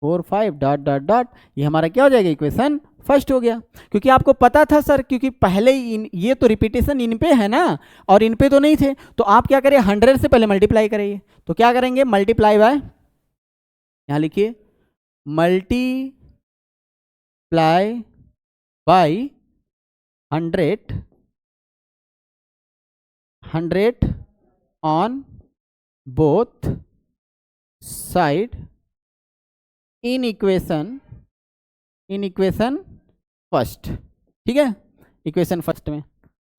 4 5 डॉट डॉट डॉट, ये हमारा क्या हो जाएगा, इक्वेशन फर्स्ट हो गया, क्योंकि आपको पता था सर, क्योंकि पहले ये तो रिपीटेशन इन पे है ना, और इन पे तो नहीं थे, तो आप क्या करिए 100 से पहले मल्टीप्लाई करिए, तो क्या करेंगे, मल्टीप्लाई बाय, यहां लिखिए multiply by 100 on both side in equation first, ठीक है, इक्वेशन फर्स्ट में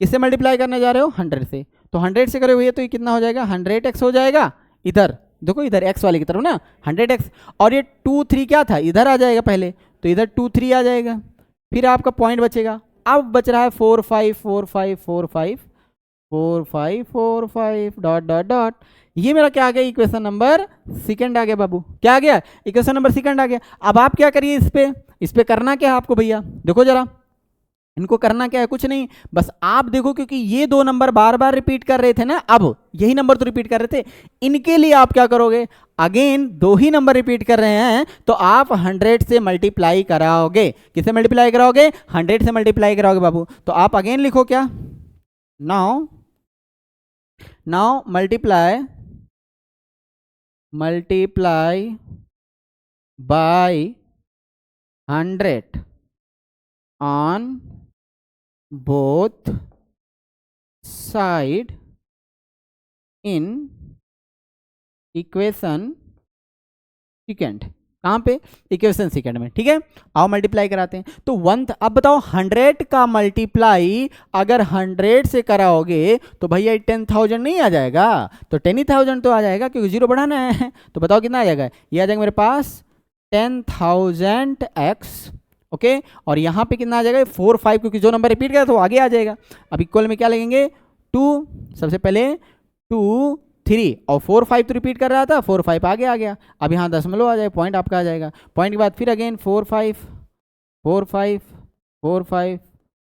किससे मल्टीप्लाई करने जा रहे हो, 100 से, तो 100 से करे हुए तो ये कितना हो जाएगा, 100x हो जाएगा, इधर देखो इधर x वाले की तरफ ना 100x, और ये 2 3 क्या था, इधर आ जाएगा पहले, तो इधर 2 3 आ जाएगा, फिर आपका पॉइंट बचेगा, अब बच रहा है 4 5 4 5 4 5 4 5 4 5 डॉट डॉट डॉट, ये मेरा क्या आ गया, इक्वेशन नंबर सेकंड आ गया बाबू, क्या आ गया, इक्वेशन नंबर सेकंड आ गया। अब आप क्या करिए, इस पे करना क्या है आपको भैया, देखो जरा इनको करना क्या है, कुछ नहीं, बस आप देखो, क्योंकि ये 2 नंबर बार बार रिपीट कर रहे थे ना, अब यही नंबर तो रिपीट कर रहे थे, इनके लिए आप क्या करोगे, अगेन 2 ही नंबर रिपीट कर रहे हैं, तो आप 100 से मल्टीप्लाई कराओगे, किससे मल्टीप्लाई कराओगे, 100 से मल्टीप्लाई कराओगे बाबू, तो आप अगेन लिखो क्या, now multiply by 100 on both side in equation second, कहाँ पे, इक्वेशन सेकंड में, ठीक है। आओ मल्टीप्लाई कराते हैं। तो 1, अब बताओ 100 का मल्टीप्लाई अगर 100 से कराओगे तो भैया 10,000 नहीं आ जाएगा, तो 10,000 तो आ जाएगा क्योंकि जीरो बढ़ाना है। तो बताओ कितना आ जाएगा, ये आ जाएगा मेरे पास 10,000x, ओके। और यहाँ पे कितना आ जाएगा 4 5, क्योंकि जो नंबर रिपीट करा तो आगे आ जाएगा। अब इक्वल में क्या लगेंगे 2, सबसे पहले 2 3 और 4 5 तो रिपीट कर रहा था, 4 5 आगे आ गया। अब यहाँ दशमलव आ जाए, पॉइंट आपका आ जाएगा। पॉइंट के बाद फिर again 4 5 4 5 4 5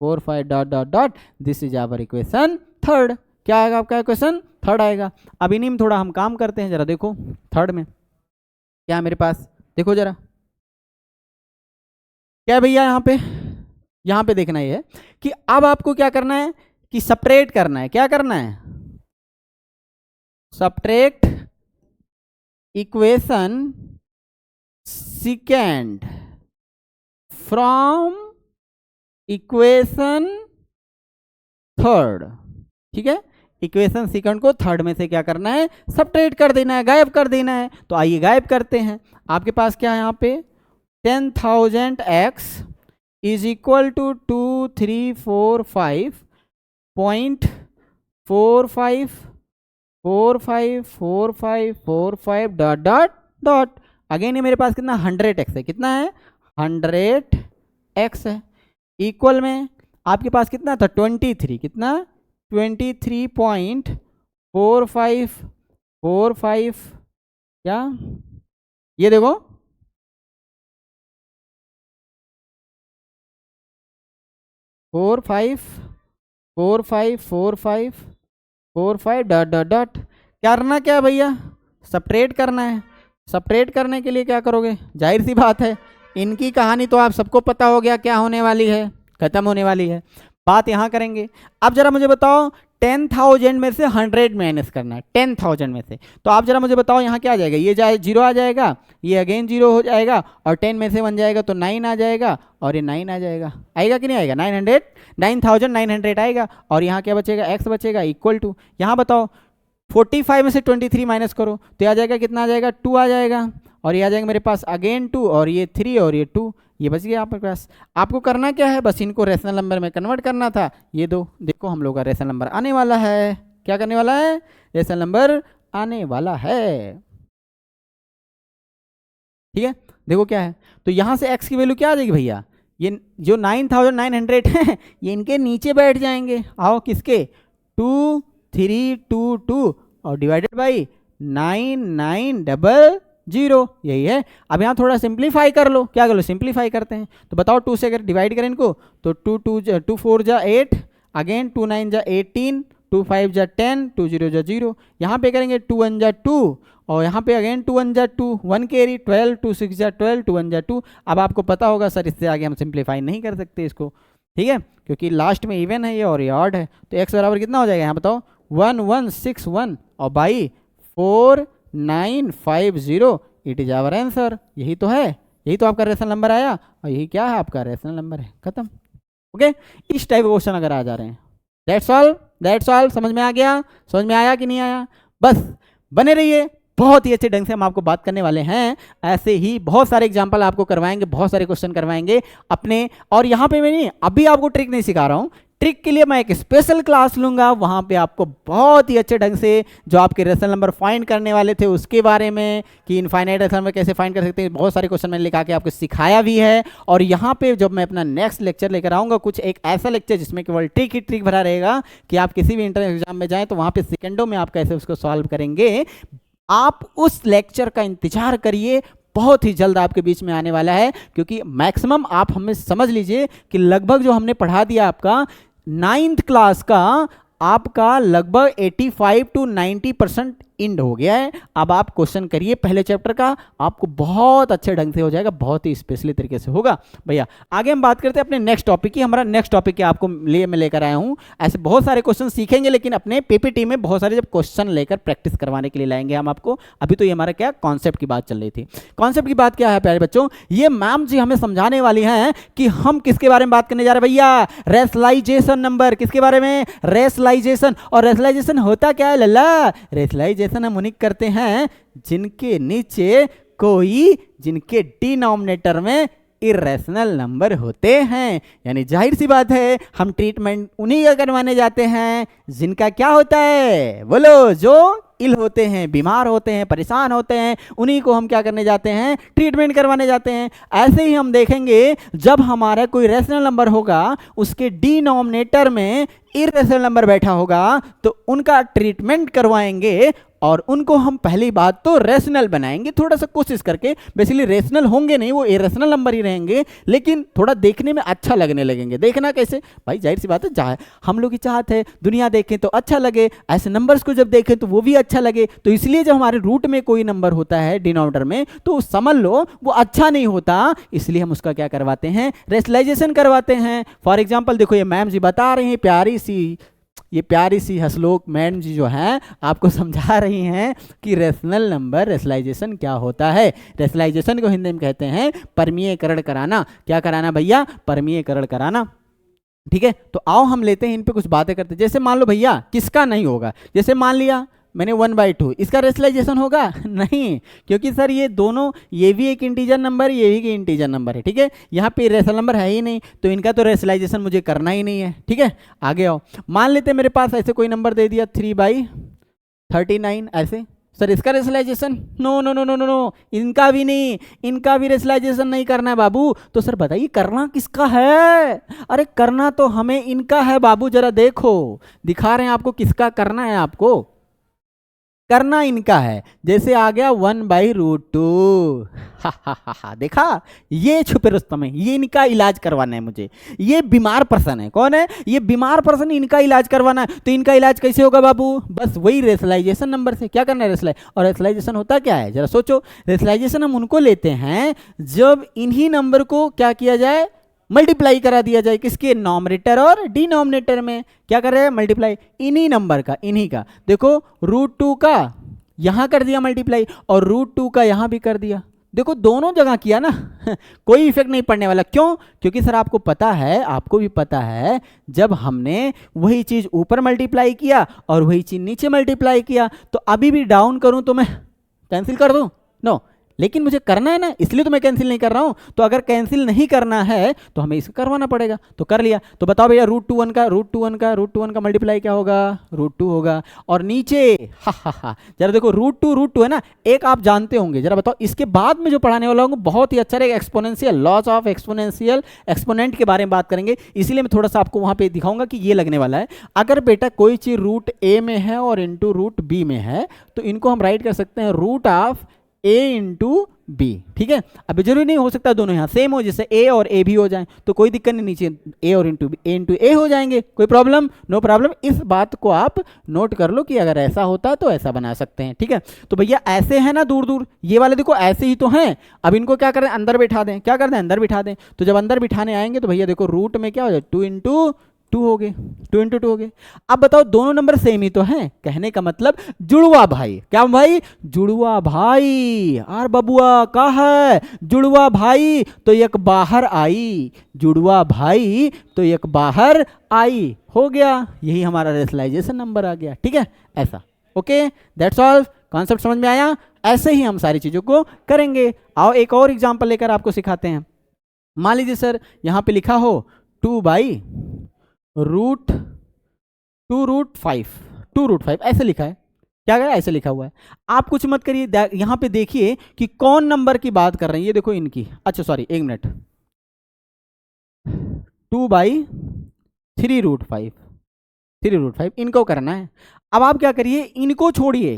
4 5 dot dot dot, this is our equation third. क्या आएगा आपका इक्वेशन थर्ड आएगा। अब इन्हीं में थोड़ा हम काम करते हैं, जरा देखो थर्ड में क्या है मेरे पास, देखो जरा क्या है भैया। यहाँ पे देखना ये है कि अब आपको क्या करना है कि सब्ट्रैक्ट करना है। क्या करना है, subtract equation second from equation third, ठीक है। इक्वेशन सेकंड को थर्ड में से क्या करना है, सब्ट्रैक्ट कर देना है, गायब कर देना है। तो आइए गायब करते हैं। आपके पास क्या है यहाँ पे 10,000x is equal to 2345.45454545 dot dot dot. Again ये मेरे पास कितना 100x है, कितना है 100x है। इक्वल में आपके पास कितना था 23, कितना 23.4545, क्या ये देखो 454545 डॉट डॉट डॉट। करना क्या भैया, सब्ट्रैक्ट करना है। सब्ट्रैक्ट करने के लिए क्या करोगे, जाहिर सी बात है इनकी कहानी तो आप सबको पता हो गया क्या होने वाली है, खत्म होने वाली है। बात यहाँ करेंगे। अब जरा मुझे बताओ 10,000 में से 100 माइनस करना है 10,000 में से। तो आप जरा मुझे बताओ यहाँ क्या आ जाएगा, ये जाए 0 आ जाएगा, ये अगेन 0 हो जाएगा, और 10 में से 1 जाएगा तो 9 आ जाएगा, और ये 9 आ जाएगा। आएगा कि नहीं आएगा, 9,900 आएगा। और यहाँ क्या बचेगा, x बचेगा इक्वल टू, यहाँ बताओ 45 में से 23 माइनस करो तो आ जाएगा, कितना आ जाएगा 2 आ जाएगा। और ये आ जाएगा मेरे पास अगेन 2, और ये 3 और ये 2, ये बच गया आपके पास। आपको करना क्या है, बस इनको रेशनल नंबर में कन्वर्ट करना था। ये दो देखो हम लोग का रेशनल नंबर आने वाला है। क्या करने वाला है, रेशनल नंबर आने वाला है, ठीक है। देखो क्या है, तो यहाँ से x की वैल्यू क्या आ जाएगी भैया, ये जो 9,900 है ये इनके नीचे बैठ जाएंगे। आओ किसके, 2322 और डिवाइडेड बाई 9900, यही है। अब यहाँ थोड़ा सिंप्लीफाई कर लो, क्या कर लो सिंप्लीफाई करते हैं। तो बताओ 2 से अगर डिवाइड करें इनको तो 2 4 जा 8, अगेन 2 9 जा 18, 2 5 जा 10, 2 0 जा 0। यहाँ पे करेंगे 2 1 जा 2, और यहाँ पे अगेन 2 1 जा 2, 1 कैरी 12, 2 6 जा 12, 2 1 जा 2। अब आपको पता होगा सर इससे आगे हम सिंप्लीफाई नहीं कर सकते इसको, ठीक है, क्योंकि लास्ट में इवन है ये और ये ऑड है। तो x बराबर कितना हो जाएगा, यहाँ बताओ 1161 और by 4950, it is our answer. यही तो है, यही तो आपका रेशनल नंबर आया, और यही क्या है आपका रेशनल नंबर है, खत्म। ओके, इस टाइप के क्वेश्चन अगर आ जा रहे हैं, दैट्स ऑल। समझ में आ गया, समझ में आया कि नहीं आया, बस बने रहिए, बहुत ही अच्छे ढंग से हम आपको बात करने वाले हैं। ऐसे ही बहुत सारे एग्जाम्पल आपको करवाएंगे, बहुत सारे क्वेश्चन करवाएंगे अपने। और यहाँ पे मैं नहीं अभी आपको ट्रिक नहीं सिखा रहा हूँ, ट्रिक के लिए मैं एक स्पेशल क्लास लूंगा, वहाँ पे आपको बहुत ही अच्छे ढंग से जो आपके रेशनल नंबर फाइंड करने वाले थे उसके बारे में, कि इनफाइनाइट रेशनल नंबर कैसे फाइंड कर सकते हैं, बहुत सारे क्वेश्चन मैंने लिखा के आपको सिखाया भी है। और यहाँ पे जब मैं अपना नेक्स्ट लेक्चर लेकर आऊँगा, कुछ एक ऐसा लेक्चर जिसमें केवल ट्रिक ही ट्रिक भरा रहेगा कि आप किसी भी इंटरनेट एग्जाम में जाएँ तो वहाँ पे सेकंडों में आप कैसे उसको सॉल्व करेंगे। आप उस लेक्चर का इंतजार करिए, बहुत ही जल्द आपके बीच में आने वाला है। क्योंकि मैक्सिमम आप हमें समझ लीजिए कि लगभग जो हमने पढ़ा दिया आपका 9th क्लास का, आपका लगभग 85 to 90% इंड हो गया है। अब आप क्वेश्चन करिए पहले चैप्टर का, आपको बहुत अच्छे ढंग से हो जाएगा, बहुत ही स्पेशली तरीके से होगा। भैया आगे हम बात करते हैं अपने नेक्स्ट टॉपिक की। हमारा नेक्स्ट टॉपिक आपको लिए मैं लेकर आया हूं, ऐसे बहुत सारे क्वेश्चन सीखेंगे, लेकिन अपने पीपीटी में बहुत सारे जब क्वेश्चन लेकर प्रैक्टिस करवाने के लिए लाएंगे हम आपको। अभी तो ये हमारा क्या कॉन्सेप्ट की बात चल रही थी। कॉन्सेप्ट की बात क्या है प्यारे बच्चों, ये मैम जी हमें समझाने वाली हैं कि हम किसके बारे में बात करने जा रहे हैं भैया, रेशनलाइजेशन नंबर। किसके बारे में, रेशनलाइजेशन। और रेशनलाइजेशन होता क्या है लल्ला, रेशनलाइजेशन हम उन्हीं करते हैं जिनके नीचे कोई जिनके डिनोमिनेटर में इरेशनल नंबर होते हैं। यानी जाहिर सी बात है हम ट्रीटमेंट उन्हीं का करवाने जाते हैं जिनका क्या होता है, बोलो, जो इल होते हैं, बीमार होते हैं, परेशान होते हैं, उन्हीं को हम क्या करने जाते हैं, ट्रीटमेंट करवाने जाते हैं। ऐसे ही हम देखेंगे जब हमारा कोई रेशनल नंबर होगा उसके डिनोमिनेटर में इरेशनल नंबर बैठा होगा तो उनका ट्रीटमेंट करवाएंगे और उनको हम पहली बात तो रेशनल बनाएंगे, थोड़ा सा कोशिश करके। बेसिकली रेशनल होंगे नहीं, वो इरेशनल नंबर ही रहेंगे, लेकिन थोड़ा देखने में अच्छा लगने लगेंगे। देखना कैसे भाई, जाहिर सी बात है, हम लोग की चाहत है दुनिया देखें तो अच्छा लगे, ऐसे नंबर्स को जब देखें तो वो भी अच्छा लगे। तो इसलिए जब हमारे रूट में कोई नंबर होता है डिनोमिनेटर में तो समझ लो वो अच्छा नहीं होता, इसलिए हम उसका क्या करवाते हैं, रेशनलाइजेशन करवाते हैं। फॉर एग्जाम्पल देखो ये मैम जी बता रही हैं, प्यारी सी हसलोक मैडम जी जो हैं आपको समझा रही हैं कि रेशनल नंबर रेशनलाइजेशन क्या होता है। रेशनलाइजेशन को हिंदी में कहते हैं परमीयकरण कराना। क्या कराना भैया, परमीयकरण कराना। ठीक है, तो आओ हम लेते हैं इन पे कुछ बातें करते हैं। जैसे मान लो भैया किसका नहीं होगा, जैसे मान लिया मैंने 1/2, इसका रेशनलाइजेशन होगा नहीं, क्योंकि सर ये दोनों, ये भी एक इंटीजर नंबर, ये भी एक इंटीजर नंबर है। ठीक है, यहाँ पे रेशनल नंबर है ही नहीं तो इनका तो रेशनलाइजेशन मुझे करना ही नहीं है। ठीक है, आगे आओ। मान लेते मेरे पास ऐसे कोई नंबर दे दिया 3/39 ऐसे, सर इसका rationalisation, no no no no no no, इनका भी नहीं, इनका भी रेशनलाइजेशन नहीं करना है बाबू। तो सर बताइए करना किसका है, अरे करना तो हमें इनका है बाबू, जरा देखो दिखा रहे हैं आपको किसका करना है, आपको करना इनका है। जैसे आ गया 1/√2, देखा, ये छुपे रुस्तम है, ये इनका इलाज करवाना है मुझे। ये बीमार पर्सन है, कौन है ये बीमार पर्सन, इनका इलाज करवाना है। तो इनका इलाज कैसे होगा बाबू, बस वही रेशनलाइजेशन नंबर से। क्या करना है, रेशनलाइज। और रेशनलाइजेशन होता क्या है, जरा सोचो। रेशनलाइजेशन हम उनको लेते हैं जब इन्हीं नंबर को क्या किया जाए, मल्टीप्लाई करा दिया जाए, किसके, नॉमिनेटर और डिनोमिनेटर में। क्या कर रहे हैं, मल्टीप्लाई इन्हीं नंबर का, इन्हीं का। देखो √2 का यहां कर दिया मल्टीप्लाई और √2 का यहां भी कर दिया। देखो दोनों जगह किया ना कोई इफेक्ट नहीं पड़ने वाला। क्यों, क्योंकि सर आपको पता है, आपको भी पता है, जब हमने वही चीज ऊपर मल्टीप्लाई किया और वही चीज नीचे मल्टीप्लाई किया तो अभी भी डाउन करूं तो मैं कैंसिल कर दूं, नो, लेकिन मुझे करना है ना, इसलिए तो मैं कैंसिल नहीं कर रहा हूं। तो अगर कैंसिल नहीं करना है तो हमें इसको करवाना पड़ेगा। तो कर लिया। तो बताओ भैया √2 का मल्टीप्लाई क्या होगा, √2 होगा। और नीचे जरा देखो √2 है ना, एक आप जानते होंगे, जरा बताओ इसके बाद में जो पढ़ाने वाला हूँ बहुत ही अच्छा रहेगा, exponential, loss of exponential exponent के बारे में बात करेंगे। इसीलिए मैं थोड़ा सा आपको वहां पे दिखाऊंगा कि ये लगने वाला है। अगर बेटा कोई चीज √a में है और इंटू √b में है तो इनको हम राइट कर सकते हैं √a इंटू बी। ठीक है, अभी जरूरी नहीं हो सकता दोनों यहाँ सेम हो, जैसे ए और ए भी हो जाए तो कोई दिक्कत नहीं, नीचे ए और इंटू बी, ए इंटू ए हो जाएंगे, कोई प्रॉब्लम, नो प्रॉब्लम। इस बात को आप नोट कर लो कि अगर ऐसा होता है तो ऐसा बना सकते हैं। ठीक है, तो भैया ऐसे है ना दूर दूर, ये वाले देखो ऐसे ही तो हैं। अब इनको क्या करें, अंदर बिठा दें। क्या कर दें, अंदर बिठा दें। तो जब अंदर बिठाने आएंगे तो भैया देखो रूट में क्या हो जाए, 2 इंटू 2 हो गए, 2 इंटू 2 हो गए। अब बताओ दोनों नंबर सेम ही तो हैं, कहने का मतलब जुड़वा भाई। क्या भाई, जुड़वा भाई। आर बबुआ का है, जुड़वा भाई तो एक बाहर आई, जुड़वा भाई तो एक बाहर आई, हो गया। यही हमारा रेशनलाइजेशन नंबर आ गया। ठीक है, ऐसा। Okay, that's all. कॉन्सेप्ट समझ में आया? ऐसे ही हम सारी चीजों को करेंगे। आओ एक और एग्जाम्पल लेकर आपको सिखाते हैं। मान लीजिए सर यहाँ पे लिखा हो 2/√5 ऐसे लिखा है। क्या करें, ऐसे लिखा हुआ है। आप कुछ मत करिए, यहां पे देखिए कि कौन नंबर की बात कर रहे हैं। ये देखो इनकी, अच्छा सॉरी एक मिनट, 2/3√5 इनको करना है। अब आप क्या करिए, इनको छोड़िए,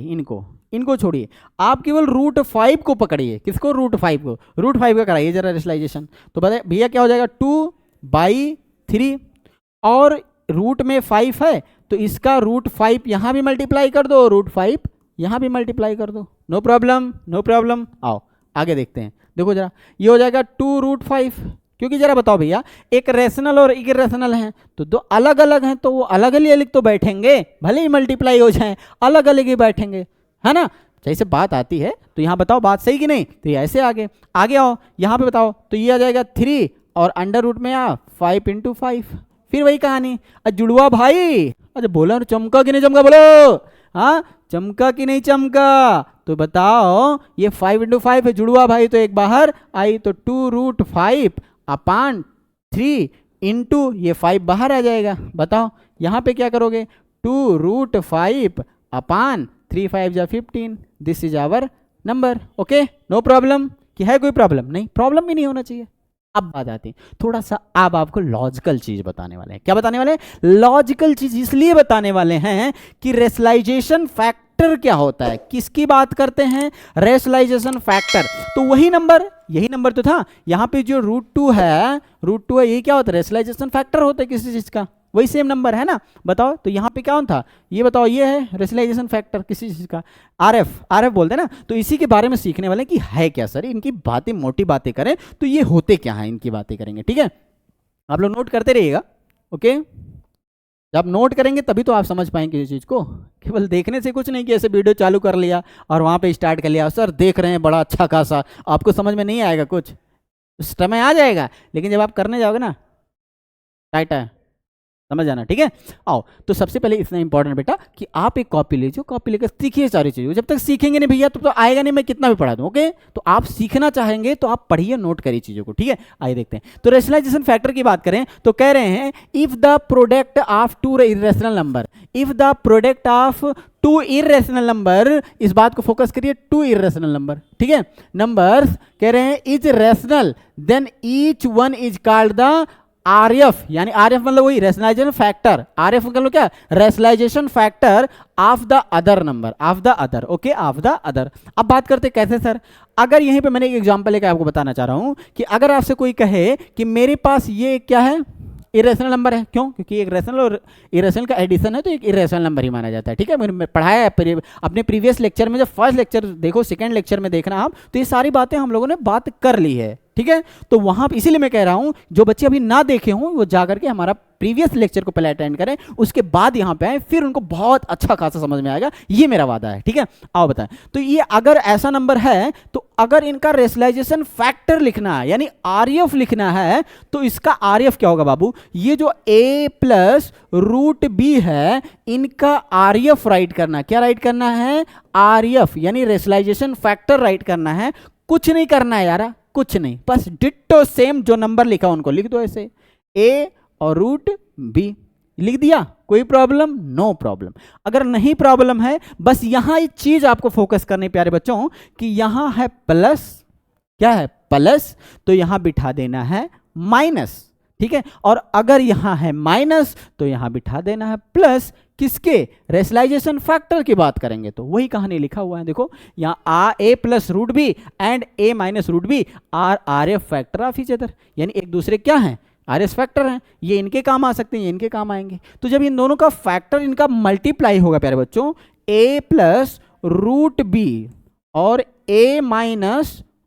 इनको छोड़िए, आप केवल √5 को पकड़िए। किसको, √5 को, √5 का कराइए जरा रेशनलाइजेशन। तो बताइए भैया क्या हो जाएगा, 2/3 और रूट में 5 है तो इसका √5 यहां भी मल्टीप्लाई कर दो, √5 यहां भी मल्टीप्लाई कर दो, नो प्रॉब्लम, नो प्रॉब्लम। आओ आगे देखते हैं। देखो जरा, ये हो जाएगा 2√5, क्योंकि जरा बताओ भैया एक रेशनल और एक इरेशनल है तो दो अलग अलग हैं तो वो अलग अलग तो बैठेंगे, भले ही मल्टीप्लाई हो जाए अलग अलग ही बैठेंगे, है ना। जैसे बात आती है तो यहाँ बताओ बात सही कि नहीं। तो ये ऐसे आगे आओ, यहाँ पे बताओ तो ये आ जाएगा 3 और अंडर रूट में 5 इंटू 5, फिर वही कहानी। जुड़वा भाई, अच्छा बोला चमका कि नहीं चमका, बोलो हाँ, चमका कि नहीं चमका? तो बताओ, ये 5 × 5 है जुड़वा भाई, तो एक बाहर आई, तो 2√5 अपान 3 इंटू ये 5 बाहर आ जाएगा। बताओ यहाँ पे क्या करोगे, 2√5 अपान 3 5 जा 15, this is our number. Okay, no problem? कि है कोई प्रॉब्लम? नहीं, प्रॉब्लम भी नहीं होना चाहिए। अब बात आती है थोड़ा सा, अब आपको लॉजिकल चीज बताने वाले हैं। क्या बताने वाले हैं? लॉजिकल चीज इसलिए बताने वाले हैं कि रेशनलाइजेशन फैक्टर क्या होता है। किसकी बात करते हैं? Rationalisation factor. तो वही नंबर, यही नंबर तो था यहाँ पे, जो √2 है, √2 है, यही क्या होता है? रेशनलाइजेशन फैक्टर होता है किसी चीज का, वही सेम नंबर है ना। बताओ, तो यहाँ पे कौन था? ये बताओ, ये है रेशनलाइजेशन फैक्टर किसी चीज का, आरएफ बोलते हैं ना। तो इसी के बारे में सीखने वाले कि है क्या सर, इनकी बातें, मोटी बातें करें तो ये होते क्या है, इनकी बातें करेंगे। ठीक है, आप लोग नोट करते रहिएगा। ओके, जब नोट करेंगे तभी तो आप समझ पाएंगे इस चीज़ को। केवल देखने से कुछ नहीं कि ऐसे वीडियो चालू कर लिया और वहाँ पे स्टार्ट कर लिया, सर देख रहे हैं बड़ा अच्छा खासा, आपको समझ में नहीं आएगा कुछ, उस समय आ जाएगा, लेकिन जब आप करने जाओगे ना, टाइट है, समझ जाना। ठीक है, आओ, तो सबसे पहले इतना इंपॉर्टेंट बेटा कि आप एक कॉपी लीजिए, कॉपी लेकर सीखिए सारी चीज़ें। जब तक सीखेंगे नहीं भैया तो आएगा नहीं, मैं कितना भी पढ़ा दूं। ओके, तो आप सीखना चाहेंगे तो आप पढ़िए, नोट करिए चीज़ों को। ठीक है, आइए देखते हैं। तो रेशनलाइजेशन फैक्टर की बात करें तो कह रहे हैं, if the product of 2 irrational number, if the product of 2 irrational number, इस बात को फोकस करिए, 2 इरेशनल नंबर, ठीक है, नंबर्स कह रहे हैं is rational, then each one is called the RF, यानी आरएफ मतलब वही रेशनलाइजेशन फैक्टर, आरएफ मतलब क्या? Rationalisation factor of the other number, of the other. Okay, of the other. अब बात करते कैसे सर? अगर यहीं पे मैंने एक एग्जांपल लेकर आपको बताना चाह रहा हूं कि अगर आपसे कोई कहे कि मेरे पास ये क्या है, इरेशनल नंबर है, क्यों? क्योंकि एक रेशनल और इरेशनल का एडिशन है तो एक इरेशनल नंबर ही माना जाता है। ठीक है, मैंने पढ़ाया है अपने प्रीवियस लेक्चर में, जब फर्स्ट लेक्चर देखो, सेकंड लेक्चर में देखना आप, तो ये सारी बातें हम लोगों ने बात कर ली है। ठीक है, तो वहां इसीलिए मैं कह रहा हूं, जो बच्चे अभी ना देखे हों वो जाकर के हमारा प्रीवियस लेक्चर को पहले अटेंड करें, उसके बाद यहां पे आए, फिर उनको बहुत अच्छा खासा समझ में आएगा, ये मेरा वादा है। ठीक है, आओ बताएं। तो ये अगर ऐसा नंबर है तो अगर इनका रेशनलाइजेशन फैक्टर लिखना है, यानी आरएफ लिखना है, तो इसका आरएफ क्या होगा बाबू? ये जो a + √b है, इनका आरएफ राइट करना। क्या राइट करना है? आरएफ, यानी रेशनलाइजेशन फैक्टर राइट करना है। कुछ नहीं करना है यार, कुछ नहीं, बस डिट्टो सेम जो नंबर लिखा उनको लिख दो ऐसे, a और √b लिख दिया। कोई प्रॉब्लम? No problem. अगर नहीं प्रॉब्लम है, बस यहां एक चीज आपको फोकस करनी प्यारे बच्चों कि यहां है प्लस, क्या है? प्लस, तो यहां बिठा देना है माइनस। ठीक है, और अगर यहां है माइनस तो यहां बिठा देना है प्लस। किसके? रेशनलाइजेशन फैक्टर की बात करेंगे तो वही कहानी लिखा हुआ है, देखो यहाँ a + √b and a - √b are RF factor of each other, यानी एक दूसरे क्या है? आरएस फैक्टर हैं, ये इनके काम आ सकते हैं, ये इनके काम आएंगे। तो जब इन दोनों का फैक्टर इनका मल्टीप्लाई होगा प्यारे बच्चों, a + √b और a -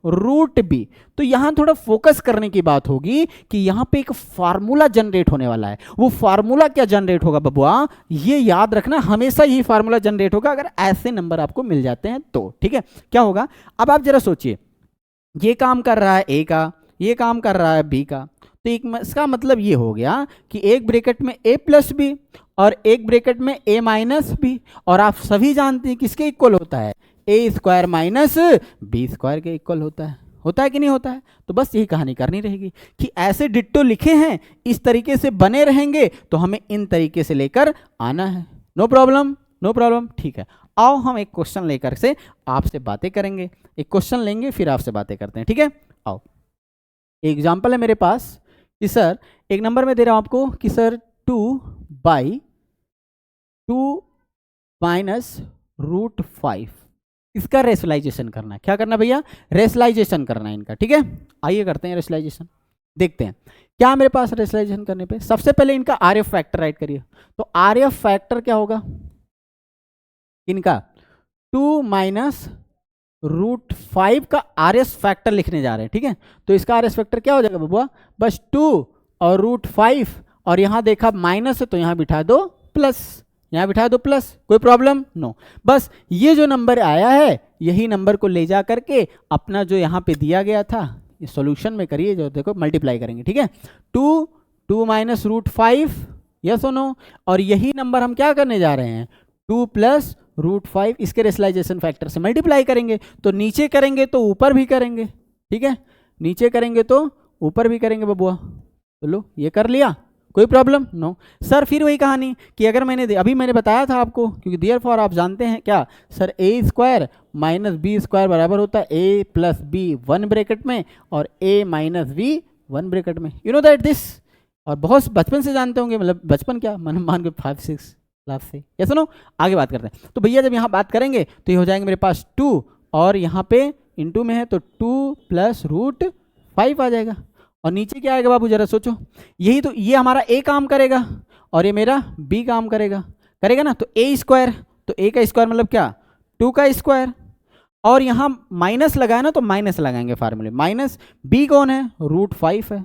√b, तो यहां थोड़ा फोकस करने की बात होगी कि यहां पे एक फार्मूला जनरेट होने वाला है। वो फार्मूला क्या जनरेट होगा बबुआ? ये याद रखना, हमेशा यही फार्मूला जनरेट होगा अगर ऐसे नंबर आपको मिल जाते हैं तो। ठीक है, क्या होगा? अब आप जरा सोचिए, ये काम कर रहा है a का, ये काम कर रहा है b का, तो एक इसका मतलब ये हो गया कि एक ब्रैकेट में a + b और एक ब्रैकेट में a - b, और आप सभी जानते हैं किसके इक्वल होता है? a² - b² के इक्वल होता है कि नहीं होता है? तो बस यही कहानी करनी रहेगी कि ऐसे डिट्टो लिखे हैं, इस तरीके से बने रहेंगे, तो हमें इन तरीके से लेकर आना है। No problem, no problem. ठीक है, आओ हम एक क्वेश्चन लेकर से आपसे बातें करेंगे, एक क्वेश्चन लेंगे फिर आपसे बातें करते हैं। ठीक है, आओ। एग्जाम्पल है मेरे पास कि सर एक नंबर में दे रहा हूं आपको कि सर 2/2 - √5, इसका रेशनलाइजेशन करना है। क्या करना भैया? रेशनलाइजेशन करना है इनका। ठीक है, आइए करते हैं रेशनलाइजेशन, देखते हैं क्या मेरे पास रेशनलाइजेशन करने पे। सबसे पहले इनका आरएफ फैक्टर राइट करिए, तो आरएफ फैक्टर क्या होगा इनका? 2 - √5 का आरएस फैक्टर लिखने जा रहे हैं। ठीक है, तो इसका आरएस फैक्टर क्या हो जाएगा बबुआ? बस 2 और √5, और यहां देखा माइनस है तो यहां बिठा दो प्लस, यहां बिठा दो प्लस। कोई प्रॉब्लम? नो। बस ये जो नंबर आया है, यही नंबर को ले जा करके अपना जो यहां पे दिया गया था सॉल्यूशन में करिए, जो देखो मल्टीप्लाई करेंगे। ठीक है, 2 - √5, यस और नो, और यही नंबर हम क्या करने जा रहे हैं? 2 + √5 इसके रेशनलाइजेशन फैक्टर से मल्टीप्लाई करेंगे, तो नीचे करेंगे तो ऊपर भी करेंगे, ठीक है, नीचे करेंगे तो ऊपर भी करेंगे बबुआ। चलो ये कर लिया, कोई प्रॉब्लम नो। सर फिर वही कहानी कि अगर अभी मैंने बताया था आपको, क्योंकि देयरफॉर आप जानते हैं क्या सर, a² - b² बराबर होता है a + b 1 ब्रैकेट में और a - b 1 ब्रैकेट में, यू नो दैट दिस। और बहुत बचपन से जानते होंगे, मतलब बचपन क्या मान के 5-6 क्लास से, ये सुनो आगे बात करते हैं। तो भैया जब यहाँ बात करेंगे तो ये हो जाएंगे मेरे पास 2 और यहाँ पे इंटू में है तो 2 + √5 आ जाएगा। और नीचे क्या आएगा बाबू जरा सोचो, यही तो, ये हमारा a काम करेगा और ये मेरा b काम करेगा ना, तो a², तो a का स्क्वायर मतलब क्या 2 का स्क्वायर, और यहाँ माइनस लगाए ना तो माइनस लगाएंगे फार्मूले, माइनस b कौन है √5 है,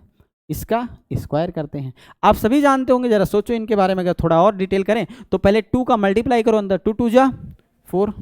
इसका स्क्वायर करते हैं। आप सभी जानते होंगे, जरा सोचो इनके बारे में, अगर थोड़ा और डिटेल करें तो पहले 2 का मल्टीप्लाई करो अंदर, 2 × 2 = 4,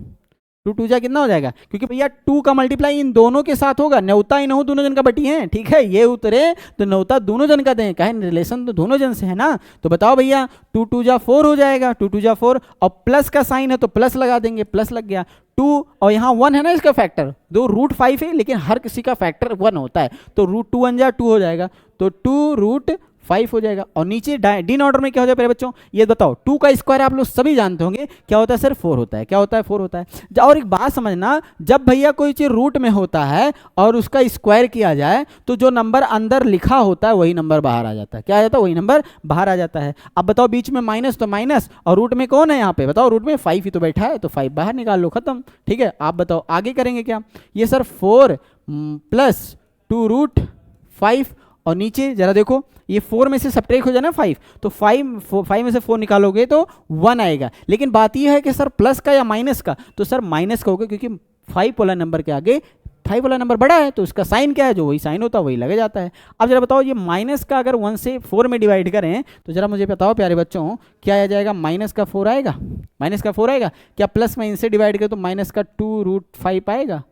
2 × 2 = कितना हो जाएगा, क्योंकि भैया 2 का मल्टीप्लाई इन दोनों के साथ होगा, न्योता ही नहु दोनों जन का बटी है, ठीक है, ये उतरे तो न्योता दोनों जन का दें, कहे रिलेशन तो दोनों जन से है ना। तो बताओ भैया 2 × 2 = 4 हो जाएगा, 2 × 2 = 4 और प्लस का साइन है तो प्लस लगा देंगे, प्लस लग गया 2 और यहाँ 1 है ना इसका फैक्टर, दो √5 है लेकिन हर किसी का फैक्टर 1 होता है, तो √2 = 2 हो जाएगा, तो 2 √5 हो जाएगा। और नीचे डिन ऑर्डर में क्या हो जाएगा मेरे बच्चों, ये बताओ 2 का स्क्वायर आप लोग सभी जानते होंगे क्या होता है सर, 4 होता है, क्या होता है 4 होता है। और एक बात समझना, जब भैया कोई चीज रूट में होता है और उसका स्क्वायर किया जाए तो जो नंबर अंदर लिखा होता है वही नंबर बाहर आ जाता है, क्या आ जाता है, वही नंबर बाहर आ जाता है। अब बताओ बीच में माइनस तो माइनस और रूट में कौन है, यहाँ पे बताओ रूट में 5 ही तो बैठा है, तो 5 बाहर निकाल लो, खत्म, ठीक है। आप बताओ आगे करेंगे क्या, ये सर 4 + 2 √5 और नीचे जरा देखो ये 4 में से सब्ट्रैक्ट हो जाए ना 5, तो 5 में से 4 निकालोगे तो 1 आएगा। लेकिन बात यह है कि सर प्लस का या माइनस का, तो सर माइनस का होगा, क्योंकि 5 वाला नंबर के आगे 5 वाला नंबर बड़ा है तो उसका साइन क्या है, जो वही साइन होता है वही लग जाता है। अब जरा बताओ ये माइनस का अगर 1 से 4 में डिवाइड करें तो जरा मुझे बताओ प्यारे बच्चों क्या आ जाएगा, माइनस का 4 आएगा, माइनस का 4 आएगा क्या, प्लस में इनसे डिवाइड करें तो माइनस का 2 √5 आएगा,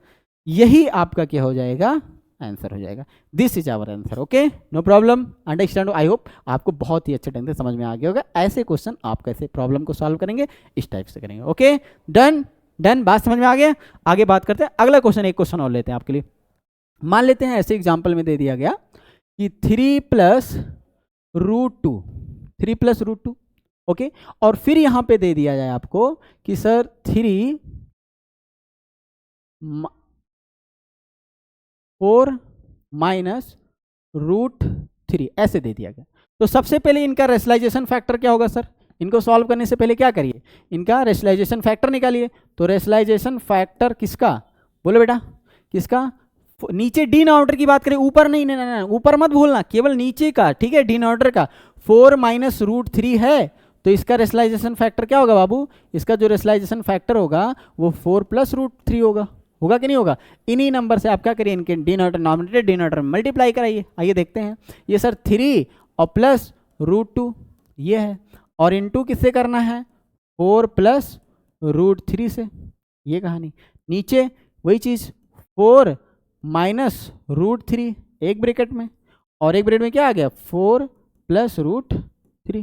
यही आपका क्या हो जाएगा, आंसर हो जाएगा। This is our answer, okay, no problem, understand. I hope आपको बहुत ही अच्छे ढंग से समझ में आ गया होगा। ऐसे क्वेश्चन आप कैसे प्रॉब्लम को सॉल्व करेंगे, इस टाइप से करेंगे, ओके, डन, बात समझ में आ गया। आगे बात करते हैं, अगला क्वेश्चन, एक क्वेश्चन और लेते हैं आपके लिए। मान लेते हैं ऐसे एग्जाम्पल में दे दिया गया कि 3 + √2, 3 + √2, ओके, और फिर यहां पे दे दिया जाए आपको कि सर 3 4 - √3 ऐसे दे दिया गया। तो सबसे पहले इनका रेशनलाइजेशन फैक्टर क्या होगा सर, इनको सॉल्व करने से पहले क्या करिए, इनका रेशनलाइजेशन फैक्टर निकालिए। तो रेशनलाइजेशन फैक्टर किसका, बोलो बेटा किसका, नीचे डी ऑर्डर की बात करें, ऊपर नहीं, नहीं, ऊपर मत भूलना, केवल नीचे का, ठीक है, डी ऑर्डर का 4 - √3 है, तो इसका रेशनलाइजेशन फैक्टर क्या होगा बाबू, इसका जो रेशनलाइजेशन फैक्टर होगा वो 4 + √3 होगा कि नहीं होगा। इन्हीं नंबर से आप क्या करिए, इनके डिनोमिनेटर डिनोमिनेटर में मल्टीप्लाई कराइए। आइए देखते हैं, ये सर 3 और प्लस √2 ये है, और इनटू किससे करना है, 4 + √3 से, ये कहानी। नीचे वही चीज़ 4 - √3 एक ब्रैकेट में, और एक ब्रैकेट में क्या आ गया 4 + √3,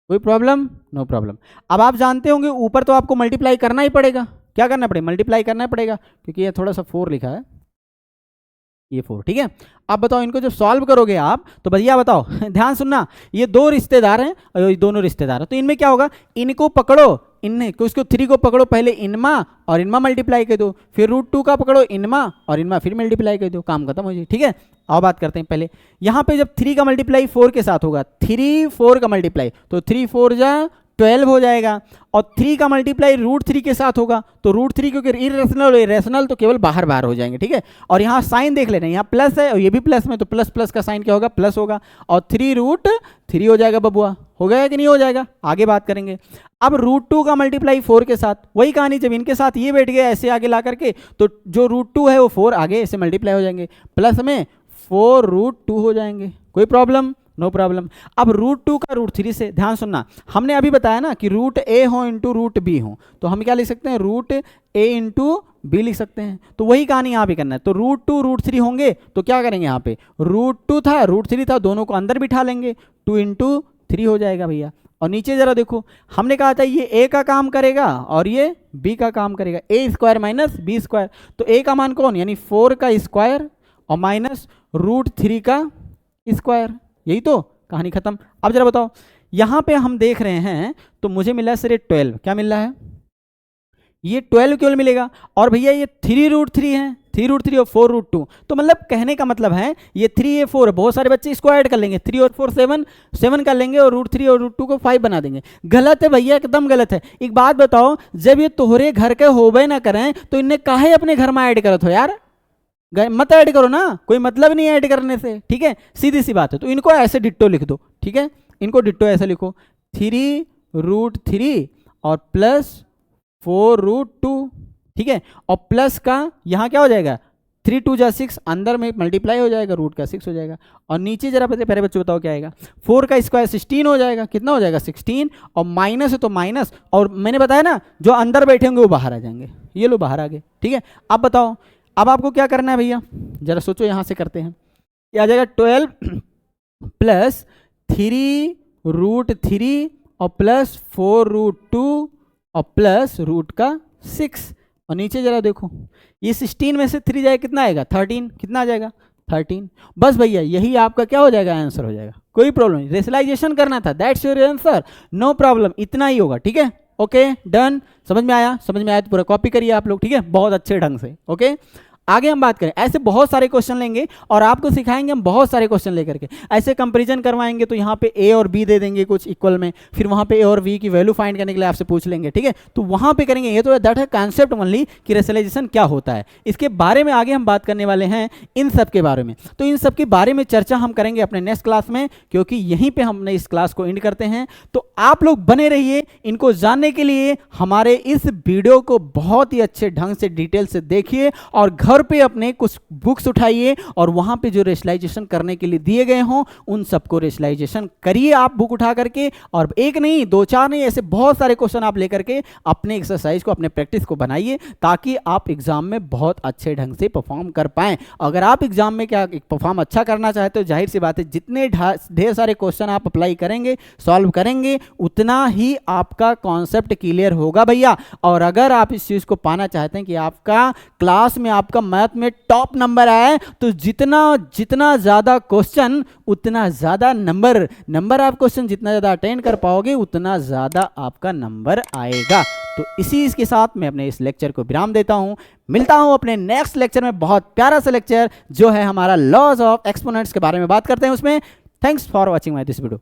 कोई प्रॉब्लम, नो प्रॉब्लम। अब आप जानते होंगे ऊपर तो आपको मल्टीप्लाई करना ही पड़ेगा, क्या करना पड़ेगा, मल्टीप्लाई करना पड़ेगा, क्योंकि ये थोड़ा सा 4 लिखा है, ये 4, ठीक है। अब बताओ इनको जब सॉल्व करोगे आप तो भैया बताओ ध्यान सुनना, ये दो रिश्तेदार हैं और ये दोनों रिश्तेदार हैं, तो इनमें क्या होगा, इनको पकड़ो, इनने इसको 3 को पकड़ो, पहले इनमा और इनमा मल्टीप्लाई कर दो, फिर √2 का पकड़ो इनमा और इनमा फिर मल्टीप्लाई कर दो, काम खत्म हो जाए, ठीक है। आओ बात करते हैं पहले, यहाँ पे जब 3 का मल्टीप्लाई 4 के साथ होगा, 3 4 का मल्टीप्लाई तो 3 4 जा 12 हो जाएगा, और 3 का मल्टीप्लाई √3 के साथ होगा तो √3 क्योंकि इरेशनल रेशनल तो केवल बाहर बाहर हो जाएंगे, ठीक है। और यहाँ साइन देख लेना, यहाँ प्लस है और ये भी प्लस में, तो प्लस प्लस का साइन क्या होगा, प्लस होगा, और 3 √3 हो जाएगा बबुआ, हो गया कि नहीं हो जाएगा, आगे बात करेंगे। अब √2 का मल्टीप्लाई 4 के साथ, वही कहानी, जब इनके साथ ये बैठ गया ऐसे आगे ला करके तो जो √2 है वो 4 आगे ऐसे मल्टीप्लाई हो जाएंगे, प्लस में 4 √2 हो जाएंगे, कोई प्रॉब्लम, नो प्रॉब्लम। अब √2 का √3 से, ध्यान सुनना, हमने अभी बताया ना कि √a हो इंटू √b हो, तो हम क्या लिख सकते हैं, √a इंटू b लिख सकते हैं। तो वही कहानी यहाँ भी करना है, तो √2 √3 होंगे तो क्या करेंगे, यहाँ पे √2 था √3 था, दोनों को अंदर बिठा लेंगे, 2 × 3 हो जाएगा भैया। और नीचे जरा देखो, हमने कहा था ये ए का काम करेगा और ये बी का काम करेगा, ए स्क्वायर माइनस बी स्क्वायर। तो ए का मान कौन, यानी 4 का स्क्वायर और माइनस √3 का स्क्वायर, यही तो कहानी खत्म। अब जरा बताओ, यहाँ पे हम देख रहे हैं तो मुझे मिला है सिर्फ 12, क्या मिल रहा है, ये 12 केवल मिलेगा। और भैया ये 3√3 है, 3√3 और 4√2, तो मतलब कहने का मतलब है ये 3 ये 4 है, बहुत सारे बच्चे इसको ऐड कर लेंगे, 3 और 4 7 कर लेंगे और √3 और √2 को 5 बना देंगे। गलत है भैया, एकदम गलत है। एक बात बताओ, जब ये तोहरे घर के होबे ना करें तो इन्हें काहे अपने घर में ऐड करत हो यार, मत ऐड करो ना, कोई मतलब नहीं ऐड करने से, ठीक है, सीधी सी बात है। तो इनको ऐसे डिट्टो लिख दो, ठीक है, इनको डिट्टो ऐसे लिखो, 3√3 और प्लस 4√2, ठीक है, और प्लस का यहाँ क्या हो जाएगा, 3 2 जा 6, अंदर में मल्टीप्लाई हो जाएगा, रूट का 6 हो जाएगा। और नीचे जरा पहले बच्चों बताओ क्या आएगा, 4 का स्क्वायर 16 हो जाएगा, कितना हो जाएगा 16, और माइनस है तो माइनस, और मैंने बताया ना जो अंदर बैठे होंगे वो बाहर आ जाएंगे, ये लो बाहर आ गए, ठीक है। अब बताओ, अब आपको क्या करना है भैया, जरा सोचो, यहाँ से करते हैं, ये आ जाएगा 12 प्लस 3√3 और प्लस 4√2 और प्लस रूट का 6, और नीचे जरा देखो, ये 16 में से 3 जाएगा कितना आएगा 13, कितना आ जाएगा 13। बस भैया यही आपका क्या हो जाएगा, आंसर हो जाएगा, कोई प्रॉब्लम नहीं। रेशनलाइजेशन करना था, that's your answer, no problem, इतना ही होगा, ठीक है, ओके डन। समझ में आया, समझ में आया तो पूरा कॉपी करिए आप लोग, ठीक है, बहुत अच्छे ढंग से, ओके। आगे हम बात करें, ऐसे बहुत सारे क्वेश्चन लेंगे और आपको सिखाएंगे हम बहुत सारे क्वेश्चन लेकर के, ऐसे कंपैरिजन करवाएंगे। तो यहाँ पे ए और बी दे देंगे कुछ इक्वल में, फिर वहाँ पे ए और बी की वैल्यू फाइंड करने के लिए आपसे पूछ लेंगे, ठीक है, तो वहाँ पे करेंगे। ये तो दैट है कॉन्सेप्ट ओनली कि रेशनलाइजेशन क्या होता है, इसके बारे में आगे हम बात करने वाले हैं, इन सब के बारे में। तो इन सब के बारे में चर्चा हम करेंगे अपने नेक्स्ट क्लास में, क्योंकि यहीं पर हमने इस क्लास को एंड करते हैं। तो आप लोग बने रहिए, इनको जानने के लिए हमारे इस वीडियो को बहुत ही अच्छे ढंग से डिटेल से देखिए, और घर पे अपने कुछ बुक्स उठाइए और वहां पे जो रेशनलाइजेशन करने के लिए दिए गए हों उन सबको रेशनलाइजेशन करिए आप बुक उठा करके, और एक नहीं 2 4 नहीं, ऐसे बहुत सारे क्वेश्चन आप लेकर के अपने एक्सरसाइज को, अपने प्रैक्टिस को बनाइए, ताकि आप एग्जाम में बहुत अच्छे ढंग से परफॉर्म कर पाएं। अगर आप एग्जाम में क्या परफॉर्म अच्छा करना चाहते हो, जाहिर सी बात है जितने ढेर सारे क्वेश्चन आप अप्लाई करेंगे, सॉल्व करेंगे, उतना ही आपका कॉन्सेप्ट क्लियर होगा भैया। और अगर आप इस चीज को पाना चाहते हैं कि आपका क्लास में आपका मैथ में टॉप नंबर आए, तो जितना ज्यादा क्वेश्चन उतना ज्यादा नंबर आप क्वेश्चन जितना ज्यादा अटेंड कर पाओगे उतना ज्यादा आपका नंबर आएगा। तो इसी के साथ मैं अपने इस लेक्चर को विराम देता हूं, मिलता हूं अपने नेक्स्ट लेक्चर में, बहुत प्यारा सा लेक्चर जो है हमारा लॉज ऑफ एक्सपोनेंट्स के बारे में बात करते हैं उसमें। Thanks for watching my this video.